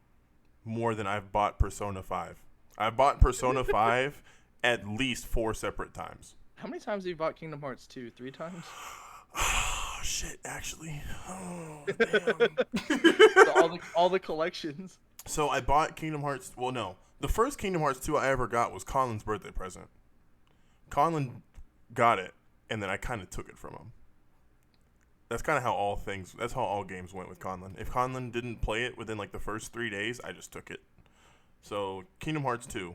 more than I've bought Persona 5. I've bought Persona 5 at least 4 separate times. How many times have you bought Kingdom Hearts 2? 3 times? Oh, shit, actually. Oh, damn. So all the collections. So I bought Kingdom Hearts. Well, no, the first Kingdom Hearts 2 I ever got was Conlon's birthday present. Conlon got it, and then I kind of took it from him. That's kind of how that's how all games went with Conlon. If Conlon didn't play it within like the first 3 days, I just took it. So Kingdom Hearts 2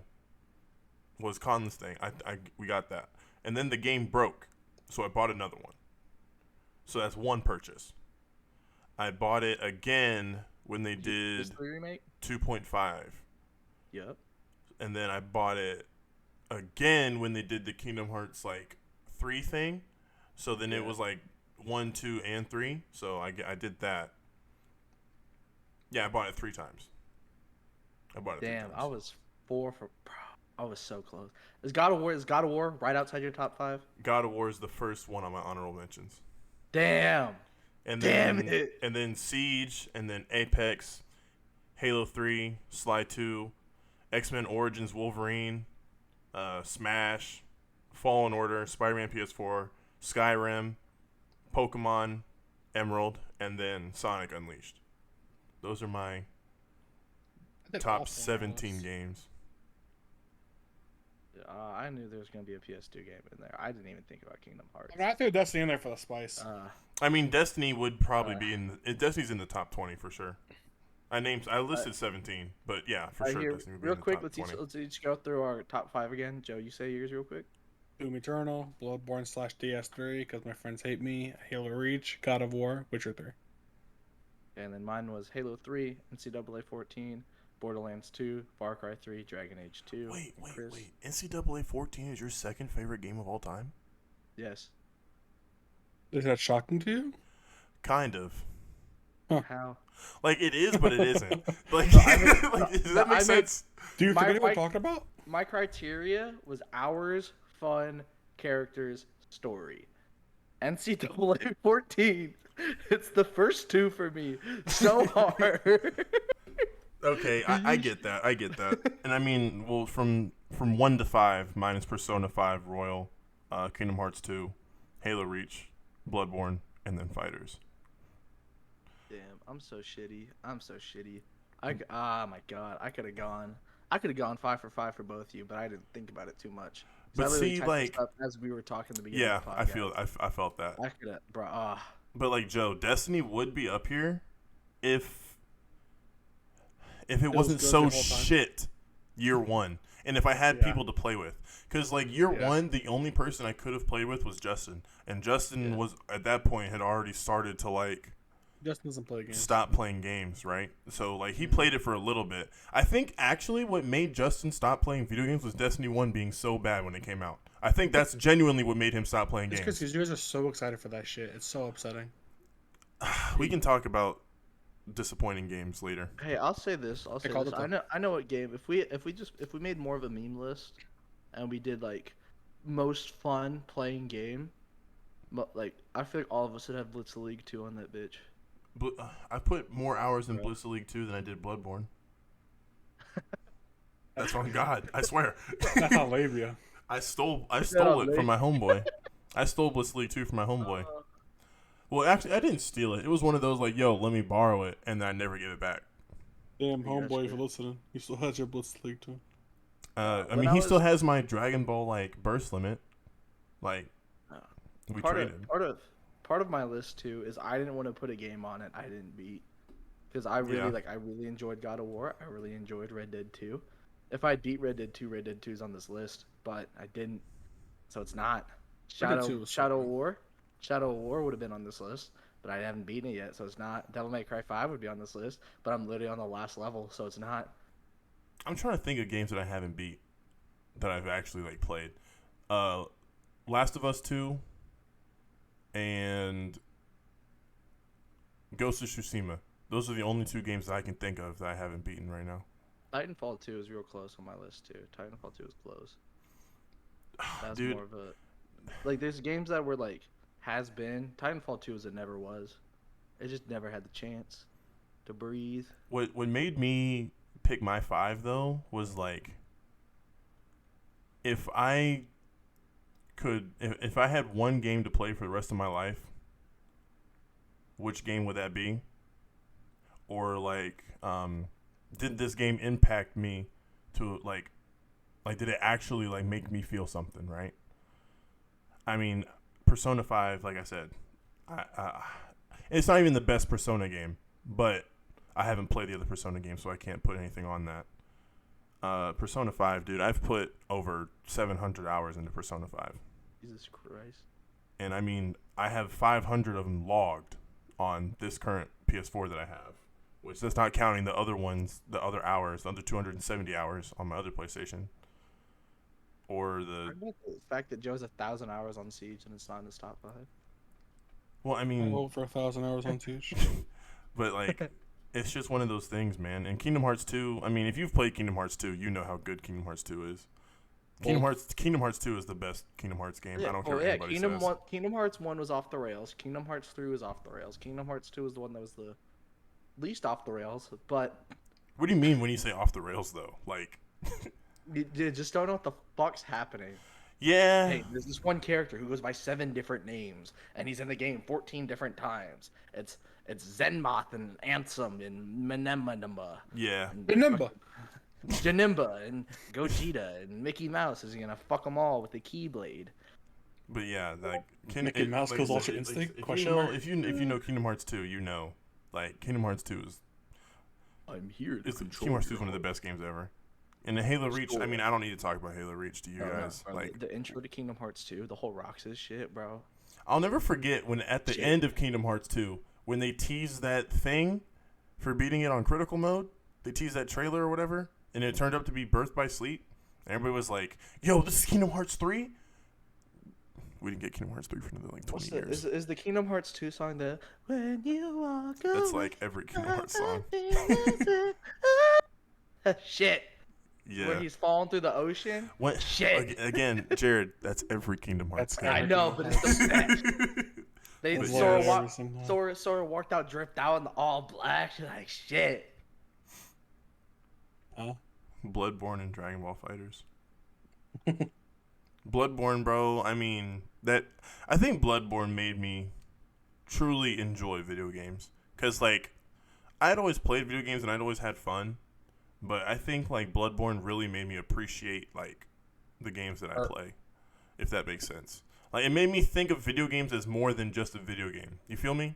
was Conlon's thing. We got that. And then the game broke, so I bought another one. So that's one purchase. I bought it again when they did 2.5. Yep. And then I bought it again when they did the Kingdom Hearts like 3 thing. So then it was like 1, 2, and 3. So I did that. Yeah, I bought it 3 times. Damn, I was 4 for. Bro, I was so close. Is God of War right outside your top 5? God of War is the first one on my honorable mentions. Damn. And Damn then, it. And then Siege, and then Apex, Halo 3, Sly 2, X-Men Origins Wolverine, Smash, Fallen Order, Spider-Man PS4, Skyrim, Pokemon, Emerald, and then Sonic Unleashed. Those are my top 17 games. I knew there was going to be a PS2 game in there. I didn't even think about Kingdom Hearts. I threw Destiny in there for the spice. I mean, Destiny would probably be Destiny's in the top 20 for sure. I listed 17, but yeah, for sure. Destiny would be real in the quick, top 20. let's each go through our top 5 again. Joe, you say yours real quick. Doom Eternal, Bloodborne / DS3 because my friends hate me, Halo Reach, God of War, Witcher 3. And then mine was Halo 3, NCAA 14, Borderlands 2, Far Cry 3, Dragon Age 2. Wait. NCAA 14 is your second favorite game of all time? Yes. Is that shocking to you? Kind of. Huh. How? Like, it is, but it isn't. Like, does that make sense? Do you forget what we're talking about? My criteria was hours, fun, characters, story. NCAA 14. It's the first 2 for me. So hard. Okay, I get that. And I mean, well, from 1 to 5, mine is Persona 5 Royal, Kingdom Hearts 2, Halo Reach, Bloodborne, and then Fighters. Damn, I'm so shitty. Oh my god, I could have gone 5 for 5 for both of you, but I didn't think about it too much. But see, like, as we were talking at the beginning of the podcast. I felt that. I could have, bro. But like Joe, Destiny would be up here if it wasn't so shit year 1, and if I had people to play with. Because like year 1, the only person I could have played with was Justin, and Justin was at that point had already started to like. Justin doesn't play games. Stop playing games, right? So like he played it for a little bit. I think actually what made Justin stop playing video games was Destiny 1 being so bad when it came out. I think that's genuinely what made him stop playing games. Because you guys are so excited for that shit. It's so upsetting. We can talk about disappointing games later. Hey, I'll say this. I know what game. If we made more of a meme list, and we did like most fun playing game, like I feel like all of us would have Blitz League 2 on that bitch. I put more hours in Blitz League 2 than I did Bloodborne. That's on God, I swear. That's on labia. I stole it from my homeboy. I stole Blitz League 2 from my homeboy. Well, actually, I didn't steal it. It was one of those like, yo, let me borrow it, and I never give it back. Damn, homeboy, for listening. You still has your Blitz League 2. I mean, he still has my Dragon Ball like burst limit. Like, we traded. Part of my list too is I didn't want to put a game on it I didn't beat, because I really enjoyed God of War. I really enjoyed Red Dead 2. If I beat Red Dead 2, Red Dead 2 is on this list, but I didn't, so it's not. Shadow War would have been on this list, but I haven't beaten it yet, so it's not. Devil May Cry 5 would be on this list, but I'm literally on the last level, so it's not. I'm trying to think of games that I haven't beat that I've actually like played. Last of Us 2 and Ghost of Tsushima. Those are the only 2 games that I can think of that I haven't beaten right now. Titanfall 2 is real close on my list too. Titanfall 2 is close. That's Dude. more of a like. There's games that were like has been. Titanfall 2 is a never was. It just never had the chance to breathe. What made me pick my 5 though was like, if I had one game to play for the rest of my life, which game would that be? Or like did this game impact me to like did it actually like make me feel something, right? I mean, Persona 5, like I said, it's not even the best Persona game, but I haven't played the other Persona games, so I can't put anything on that. Persona 5, dude, I've put over 700 hours into Persona 5. Jesus Christ. And I mean, I have 500 of them logged on this current PS4 that I have, which that's not counting the other ones, the other hours, the other 270 hours on my other PlayStation. Or the fact that Joe has 1,000 hours on Siege and it's not in his top 5. Well, I mean, over 1,000 hours on Siege. But like, it's just one of those things, man. And Kingdom Hearts 2, I mean, if you've played Kingdom Hearts 2, you know how good Kingdom Hearts 2 is. Kingdom Hearts 2 is the best Kingdom Hearts game. I don't care what anybody says. Kingdom Hearts 1 was off the rails. Kingdom Hearts 3 was off the rails. Kingdom Hearts 2 was the one that was the least off the rails. But what do you mean when you say off the rails, though? Like, you just don't know what the fuck's happening. Yeah. Hey, there's this one character who goes by 7 different names, and he's in the game 14 different times. It's Zenmoth and Ansem and Menemanema. Yeah. Janimba and Gogeta and Mickey Mouse is gonna fuck them all with the Keyblade. But yeah, like Mickey Mouse goes Ultra Instinct? If you know Kingdom Hearts 2, you know, like Kingdom Hearts 2 is. I'm here. Kingdom Hearts 2 is one of the best games ever. And the Halo Reach, I mean, I don't need to talk about Halo Reach to you guys. No, like the intro to Kingdom Hearts 2, the whole Roxas shit, bro. I'll never forget when at the end of Kingdom Hearts 2, when they teased that thing for beating it on critical mode, they teased that trailer or whatever, and it turned up to be Birth by Sleep. And everybody was like, "Yo, this is Kingdom Hearts 3." We didn't get Kingdom Hearts 3 for another like 20 years. Is the Kingdom Hearts 2 song the When You Walk Away? That's like every Kingdom Hearts song. Shit. Yeah. When he's falling through the ocean. What? Shit. Again, Jared, that's every Kingdom Hearts game. I know, but it's the best. They Sora walked out, dripped out in the all black. She's like, shit. Huh? Bloodborne and Dragon Ball Fighters. Bloodborne, bro. I mean, I think Bloodborne made me truly enjoy video games. Because, like, I had always played video games and I'd always had fun. But I think, like, Bloodborne really made me appreciate, like, the games that I play. If that makes sense. Like, it made me think of video games as more than just a video game. You feel me?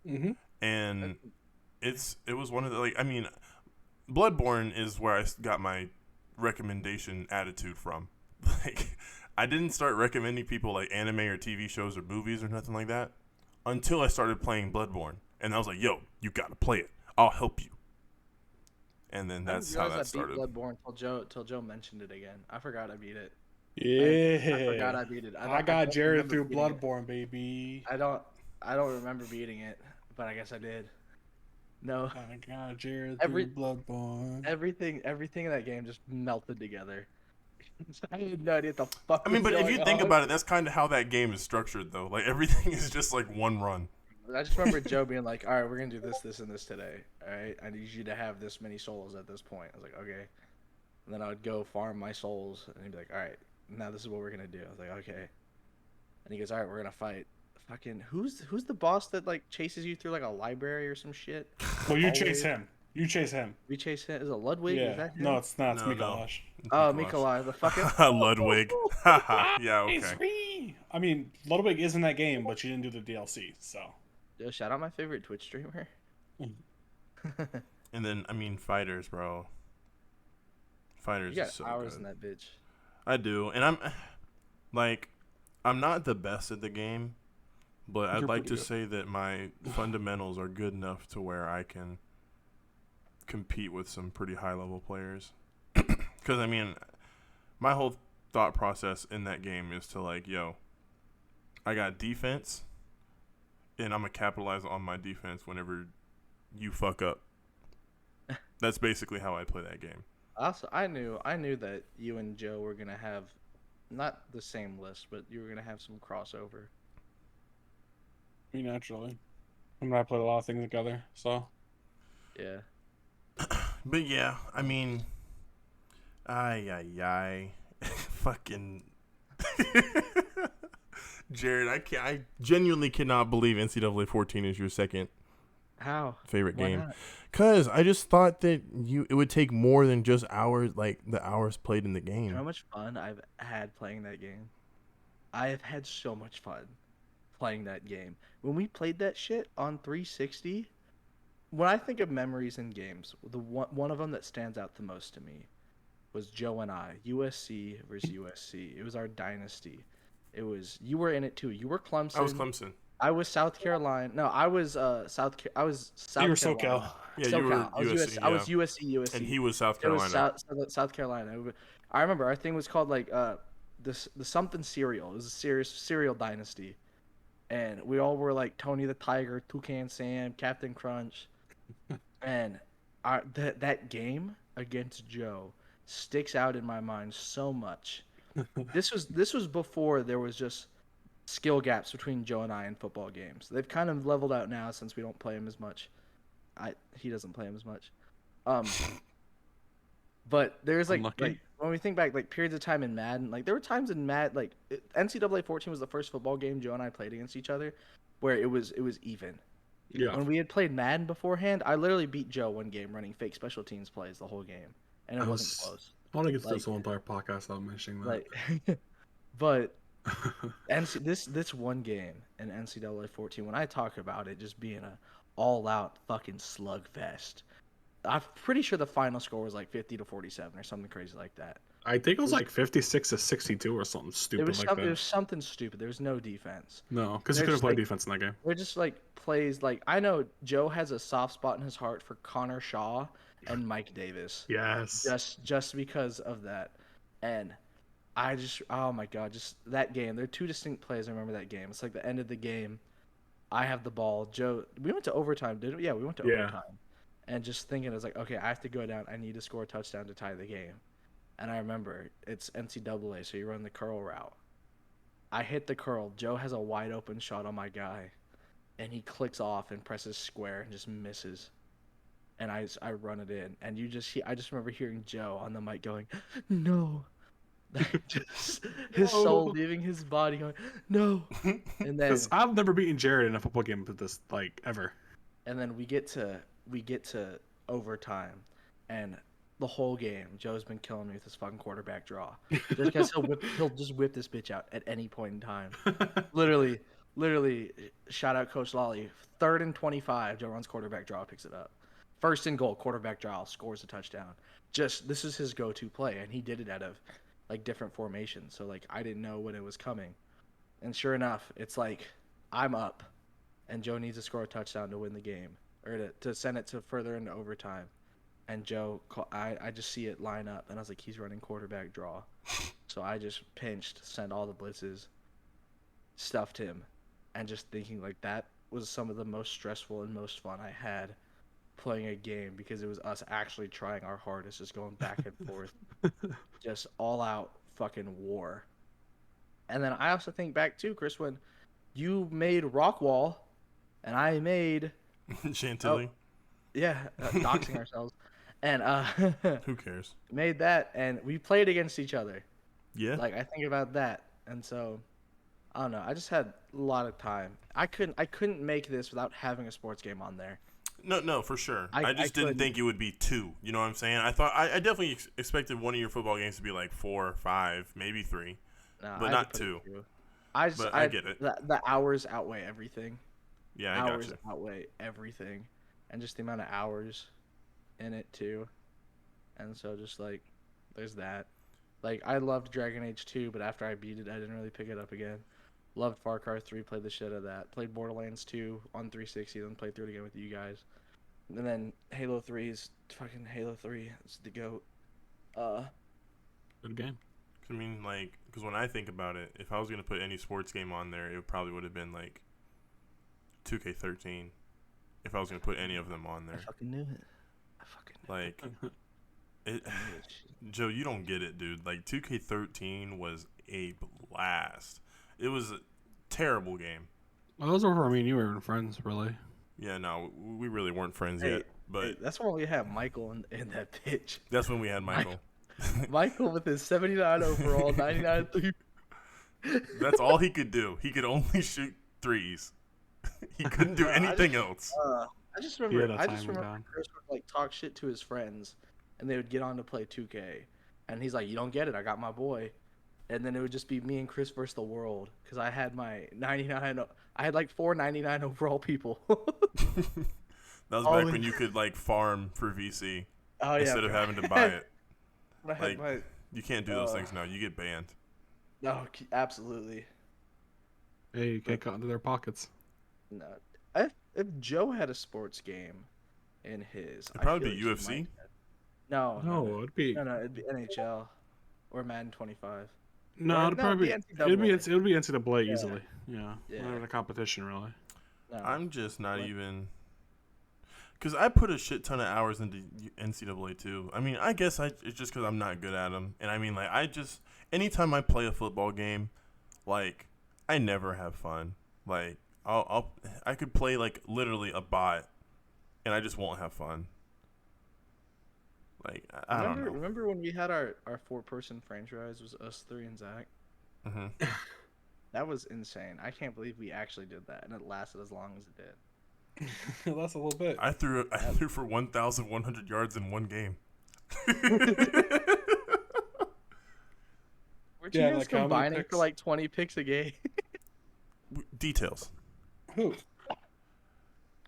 Mm-hmm. And it was one of the, like, I mean, Bloodborne is where I got my recommendation attitude from. Like, I didn't start recommending people, like, anime or TV shows or movies or nothing like that until I started playing Bloodborne. And I was like, yo, you gotta play it. I'll help you. And then that's how that started. I beat Bloodborne till Joe mentioned it again. I forgot I beat it. Yeah. I forgot I beat it. I got Jared through Bloodborne, baby. I don't remember beating it, but I guess I did. No. I got Jared through Bloodborne. Everything in that game just melted together. I had no idea what the fuck. I mean, but if you think on. about it, that's kind of how that game is structured, though. Like, everything is just like one run. I just remember Joe being like, "All right, we're gonna do this, this, and this today. All right, I need you to have this many souls at this point." I was like, "Okay." And then I would go farm my souls, and he'd be like, "All right, now this is what we're gonna do." I was like, "Okay." And he goes, "All right, we're gonna fight." Fucking who's the boss that like chases you through like a library or some shit? Well, you chase him. You chase him. We chase him. Is it Ludwig? Yeah. Is that him? No, it's not. It's No, Mikolash. Oh, Mikolai, the fucking Ludwig. Yeah, okay. I mean, Ludwig is in that game, but she didn't do the DLC, so. Yo, shout out my favorite Twitch streamer. And then, I mean, Fighters, bro. Fighters You got is so hours good. in that bitch. I do, and I'm not the best at the game, but I'd like to say that my fundamentals are good enough to where I can compete with some pretty high level players. Because I mean, my whole thought process in that game is to like, yo, I got defense, and I'm gonna capitalize on my defense whenever you fuck up. That's basically how I play that game. Also, I knew that you and Joe were gonna have not the same list, but you were gonna have some crossover. Me naturally. I mean, I played a lot of things together, so. Yeah. But yeah, I mean, fucking Jared, I genuinely cannot believe NCAA 14 is your second How? favorite Why game. not? Cause I just thought that it would take more than just hours, like the hours played in the You know how game. much fun I've had playing that game? I have had so much fun playing that game. When we played that shit on 360, when I think of memories in games, the one of them that stands out the most to me was Joe and I, USC versus USC. It was our dynasty. It was you were in it too. You were I was Clemson. Clemson. I was South Carolina. No, I was I was You were South SoCal. Carolina. Yeah, you were SoCal. I was USC. US. I Yeah, was USC. and USC. he was South It was Carolina. South Carolina. I remember our thing was called like the something cereal. It was a cereal dynasty, and we all were like Tony the Tiger, Toucan Sam, Captain Crunch, and that game against Joe sticks out in my mind so much. This was before there was just skill gaps between Joe and I in football games. They've kind of leveled out now since we don't play him as much. He doesn't play him as much. Um, but there's Unlucky. like when we think back like periods of time in Madden, like there were times in NCAA 14 was the first football game Joe and I played against each other where it was even. Yeah. When we had played Madden beforehand, I literally beat Joe one game running fake special teams plays the whole game, and it wasn't close. I want to get to Like- this whole entire podcast without mentioning that. Like, but this one game in NCAA 14, when I talk about it just being a all-out fucking slugfest, I'm pretty sure the final score was like 50-47 or something crazy like that. I think it was like 56-62 or something It stupid was like something. It that. was something stupid. There was no defense. No, because you They're couldn't just play like- defense in that game. They're just like plays like I know Joe has a soft spot in his heart for Connor Shaw and Mike Davis. Yes. Just because of that. And I just oh my god, just that game. There are two distinct plays. I remember that game. It's like the end of the game. I have the ball. Joe, we went to overtime, didn't we? Yeah, we went to Yeah. overtime. And just thinking, I was like, okay, I have to go down. I need to score a touchdown to tie the game. And I remember it's NCAA, so you run the curl route. I hit the curl. Joe has a wide open shot on my guy, and he clicks off and presses square and just misses. And I run it in, and I just remember hearing Joe on the mic going, "No," just his soul No. leaving his body, going, "No." And then Because I've never beaten Jared in a football game with this like ever. and then we get to overtime, and the whole game Joe's been killing me with his fucking quarterback draw. Just because he'll just whip this bitch out at any point in time. Literally, shout out Coach Lolly. 3rd and 25, Joe runs quarterback draw, picks it up. 1st and goal, quarterback draw, scores a touchdown. Just this is his go-to play, and he did it out of like different formations. So like I didn't know when it was coming, and sure enough, it's like I'm up, and Joe needs to score a touchdown to win the game or to send it to further into overtime. And Joe, I just see it line up, and I was like, he's running quarterback draw. So I just pinched, sent all the blitzes, stuffed him, and just thinking like that was some of the most stressful and most fun I had playing a game because it was us actually trying our hardest, just going back and forth, just all out fucking war. And then I also think back too, Chris, when you made Rockwall, and I made Chantilly. doxing ourselves, and Who cares? made that, and we played against each other. Yeah. Like I think about that, and so I don't know. I just had a lot of time. I couldn't make this without having a sports game on there. No, for sure. I I just didn't couldn't- think it would be 2. You know what I'm saying? I thought I definitely expected one of your football games to be like 4, 5, maybe 3. No, But I not had to put it 2. through. I just But I get it. The hours outweigh everything. Yeah, I got Hours you. outweigh everything, and just the amount of hours in it too. And so just like there's that. Like I loved Dragon Age 2, but after I beat it, I didn't really pick it up again. Loved Far Cry 3, played the shit out of that. Played Borderlands 2 on 360, then played through it again with you guys. And then Halo 3 is fucking Halo 3. It's the GOAT. Good game. I mean, like, because when I think about it, if I was gonna put any sports game on there, it probably would have been like 2K13. If I was gonna put any of them on I there, fucking knew it. I fucking knew like, it, it. Joe, you don't get it, dude. Like 2K13 was a blast. It was a terrible game. Well, those were for me and you weren't friends, really. Yeah, no, we really weren't friends Hey, yet. But Hey, that's where we have Michael in that pitch. that's when we had Michael. Michael with his 79 overall, 99 3. That's all he could do. He could only shoot threes. He couldn't do anything else. I just He remember. had a I just timer remember down. Chris would like talk shit to his friends, and they would get on to play 2K, and he's like, "You don't get it. I got my boy." And then it would just be me and Chris versus the world because I had my 99. I had like 499 overall people. That was All back in- when you could like farm for VC Oh yeah. instead of having to buy it. When I had Like my you can't do those things now. You get banned. no, absolutely Hey, you can't cut into their pockets. no. If Joe had a sports game in his, It'd probably I be feel like UFC. he might- No, No, it'd be it'd be NHL or Madden 25. no, Or, it'd no, probably it'd be it'd be NCAA. it would be NCAA Yeah. easily. Yeah, Yeah. not even a competition really. No. I'm just not What? even. Because I put a shit ton of hours into NCAA too. I mean, I guess it's just because I'm not good at them. And I mean, like, anytime I play a football game, like, I never have fun. Like, I could play, like, literally a bot, and I just won't have fun. Like, I don't know. Remember when we had our 4-person franchise was us 3 and Zach? Hmm. That was insane. I can't believe we actually did that, and it lasted as long as it did. That's a little bit. I threw for 1,100 yards in one game. Weren't Yeah, you guys like, how many combining picks? for like 20 picks a game? Details. Who?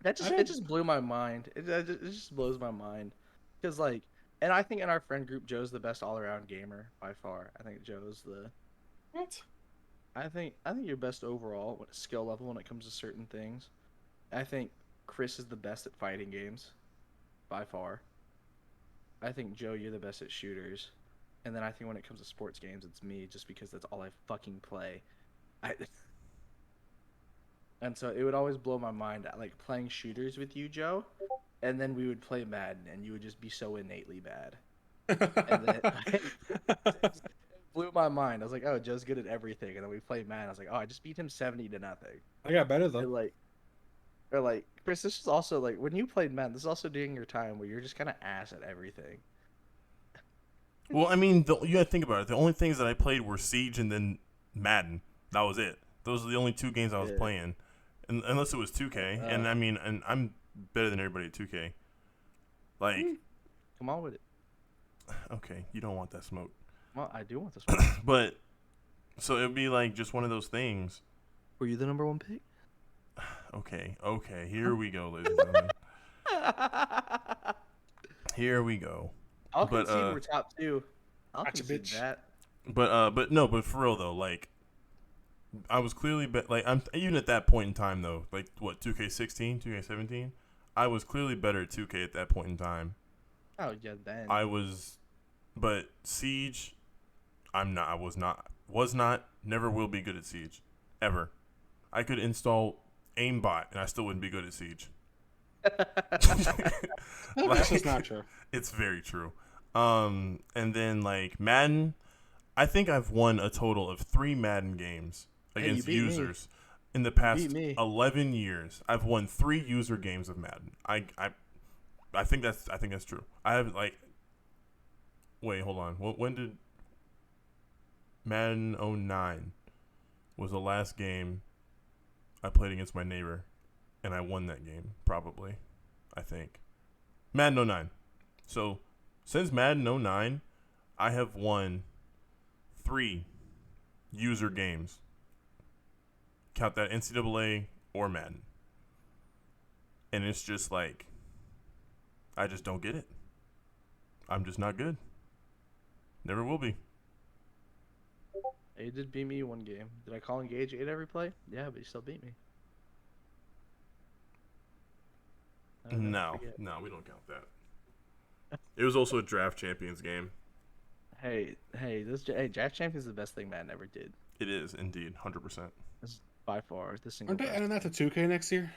That just I it don't- just blew my mind. It just blows my mind because like, and I think in our friend group, Joe's the best all-around gamer by far. I think Joe's the. What? I think you're best overall skill level when it comes to certain things. I think Chris is the best at fighting games, by far. I think Joe, you're the best at shooters, and then I think when it comes to sports games, it's me, just because that's all I fucking play. And so it would always blow my mind, like playing shooters with you, Joe, and then we would play Madden, and you would just be so innately bad. And then it blew my mind. I was like, oh, Joe's good at everything, and then we played Madden. I was like, oh, I just beat him 70-0. I got better And though. like, or like, Chris, this is also like when you played Madden. This is also during your time where you're just kind of ass at everything. Well, I mean, you gotta think about it. The only things that I played were Siege and then Madden. That was it. Those are the only 2 games I was Yeah. playing, unless it was 2K. And I mean, and I'm better than everybody at 2K. Like, Come on with it. okay, you don't want that smoke, Well, I do want this one. but so it'd be like just one of those things. Were you the number 1 pick? Okay, here we go, ladies and gentlemen. Here we go. I'll But, concede we're top 2. I'll Gotcha, concede bitch. that. But for real though, like, I was clearly I'm even at that point in time though, like what 2K16, 2K17, I was clearly better at 2K at that point in time. Oh yeah, then. But Siege, I was not, never will be good at Siege, ever. I could install aimbot and I still wouldn't be good at Siege. That's just not true. It's very true. And then like Madden, I think I've won a total of 3 Madden games Hey, against you beat me. users in the past beat me. 11 years. I've won 3 user games of Madden. I think that's true. I have like, wait, hold on. When did Madden 09 was the last game I played against my neighbor, and I won that game probably. I think Madden 09. So since Madden 09, I have won 3 user games. Count that NCAA or Madden. And it's just like, I just don't get it. I'm just not good. Never will be. You did beat me 1 game. Did I call engage 8 every play? Yeah, but you still beat me. I don't know, I forget. No, we don't count that. It was also a draft champions game. Hey, Draft Champions is the best thing Madden ever did. It is indeed 100%. This is by far the single Aren't they best. adding that to 2K next year?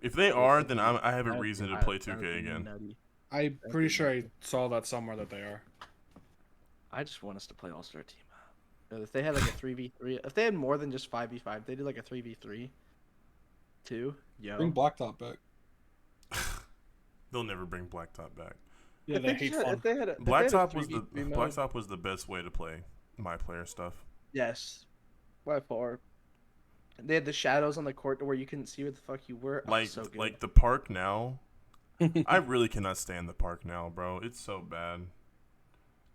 If they are, then I have a That'd reason be- to play that would 2K be again. nutty. I'm pretty sure I saw that somewhere that they are. I just want us to play All-Star Team. If they had like a 3v3, if they had more than just 5v5, they did like a 3v3 too. Yo. Bring Blacktop back. They'll never bring Blacktop back. Yeah, they hate fun. If they had a Blacktop was 3v3 mode- Blacktop was the best way to play my player stuff. Yes, by far. They had the shadows on the court to where you couldn't see where the fuck you were. Oh, Like so good. like the park now. I really cannot stand the park now, bro. It's so bad.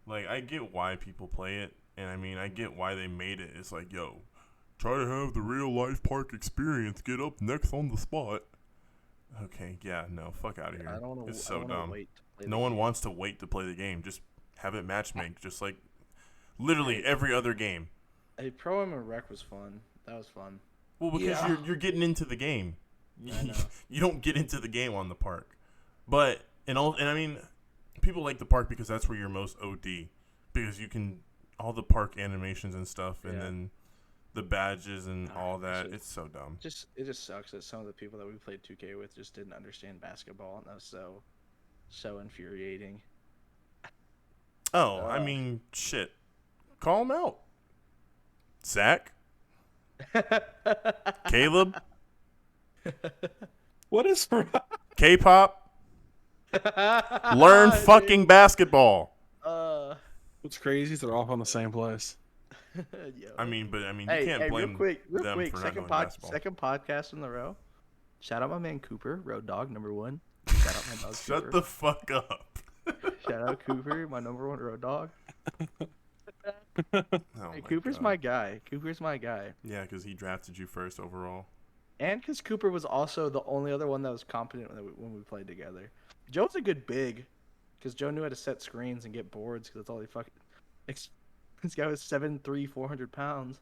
Like, I get why people play it, and I mean, I get why they made it. It's like, yo, try to have the real life park experience. Get up next on the spot. Okay, yeah, no, fuck out of here. I don't want to. It's so dumb. Wait to play No the one game. wants to wait to play the game. Just have it matchmake, just like literally every other game. Hey, Pro Am and Rec was fun. That was fun. Well, because Yeah. you're getting into the game. I know. You don't get into the game on the park. But and I mean, people like the park because that's where you're most OD, because you can all the park animations and stuff, and Yeah. then the badges and all that. It It's so dumb. just sucks that some of the people that we played 2K with just didn't understand basketball, and that was so infuriating. Oh, I mean, shit. Call them out. Zach, Caleb, What is wrong? K-pop. Learn fucking basketball. What's crazy is they're all from the same place. Yo. I mean, you Hey, can't blame real them quick, for not knowing basketball. second podcast in a row. Shout out my man Cooper, Road Dog #1. Shout out my dog Shut Cooper. the fuck up. Shout out Cooper, my #1 Road Dog. Oh Hey, my Cooper's God. my guy. Cooper's my guy. Yeah, because he drafted you first overall. And because Cooper was also the only other one that was competent when we played together. Joe's a good big, because Joe knew how to set screens and get boards, because that's all he fucking... This guy was 7'3", 400 pounds,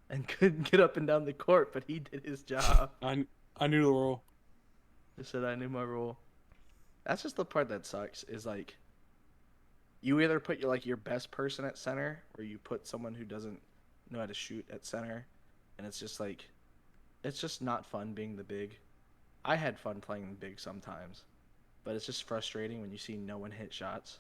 and couldn't get up and down the court, but he did his job. I knew the rule. Just said I knew my role. That's just the part that sucks, is like, you either put your best person at center, or you put someone who doesn't know how to shoot at center, and it's just like, it's just not fun being the big. I had fun playing the big sometimes, but it's just frustrating when you see no one hit shots.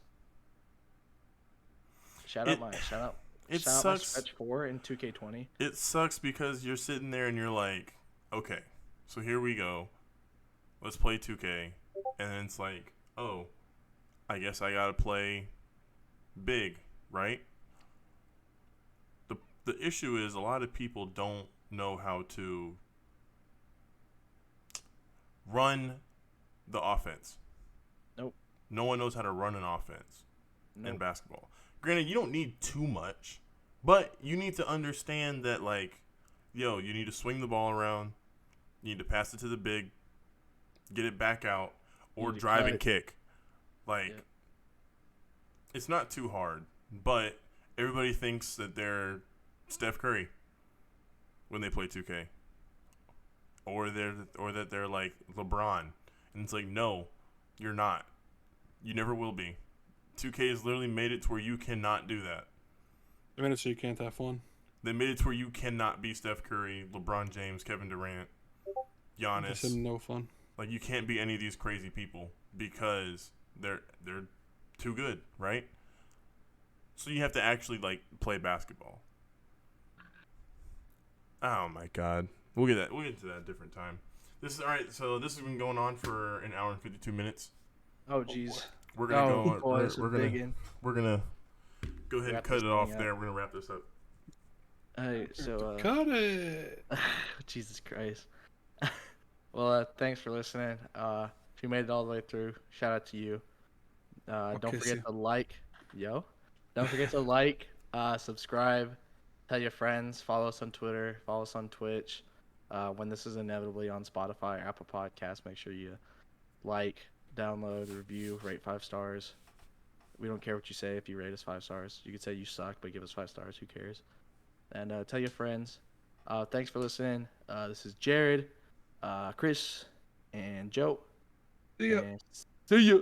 Shout out my sucks. stretch 4 in 2K20. It sucks because you're sitting there and you're like, okay, so here we go. Let's play 2K. And then it's like, oh, I guess I gotta play big, right? The issue is a lot of people don't know how to run the offense. Nope. No one knows how to run an offense in Nope. basketball. Granted, you don't need too much, but you need to understand that, like, yo, you need to swing the ball around, you need to pass it to the big, get it back out, or need to drive cut. and kick. Like, Yep. It's not too hard, but everybody thinks that they're Steph Curry when they play 2K, or that they're like LeBron, and it's like, no, you're not. You never will be. 2K has literally made it to where you cannot do that. I mean, so you can't have fun. They made it to where you cannot be Steph Curry, LeBron James, Kevin Durant, I Giannis. said no fun. Like, you can't be any of these crazy people because they're too good, right? So you have to actually, like, play basketball. Oh my God, we'll get into that a different time. This is all right. So this has been going on for an hour and 52 minutes. Oh jeez. We're gonna go. boy, this is We're gonna go ahead and Wrap cut this it off thing there. We're gonna wrap this up. Hey, so Cut it. Jesus Christ. Well, thanks for listening. If you made it all the way through, shout out to you. Don't Okay, forget see. to like, Don't forget to like, subscribe, tell your friends, follow us on Twitter, follow us on Twitch. When this is inevitably on Spotify, Apple Podcasts, make sure you like, download, review, rate 5 stars. We don't care what you say if you rate us 5 stars. You could say you suck, but give us 5 stars. Who cares? And tell your friends. Thanks for listening. This is Jared, Chris, and Joe. See ya. And see ya.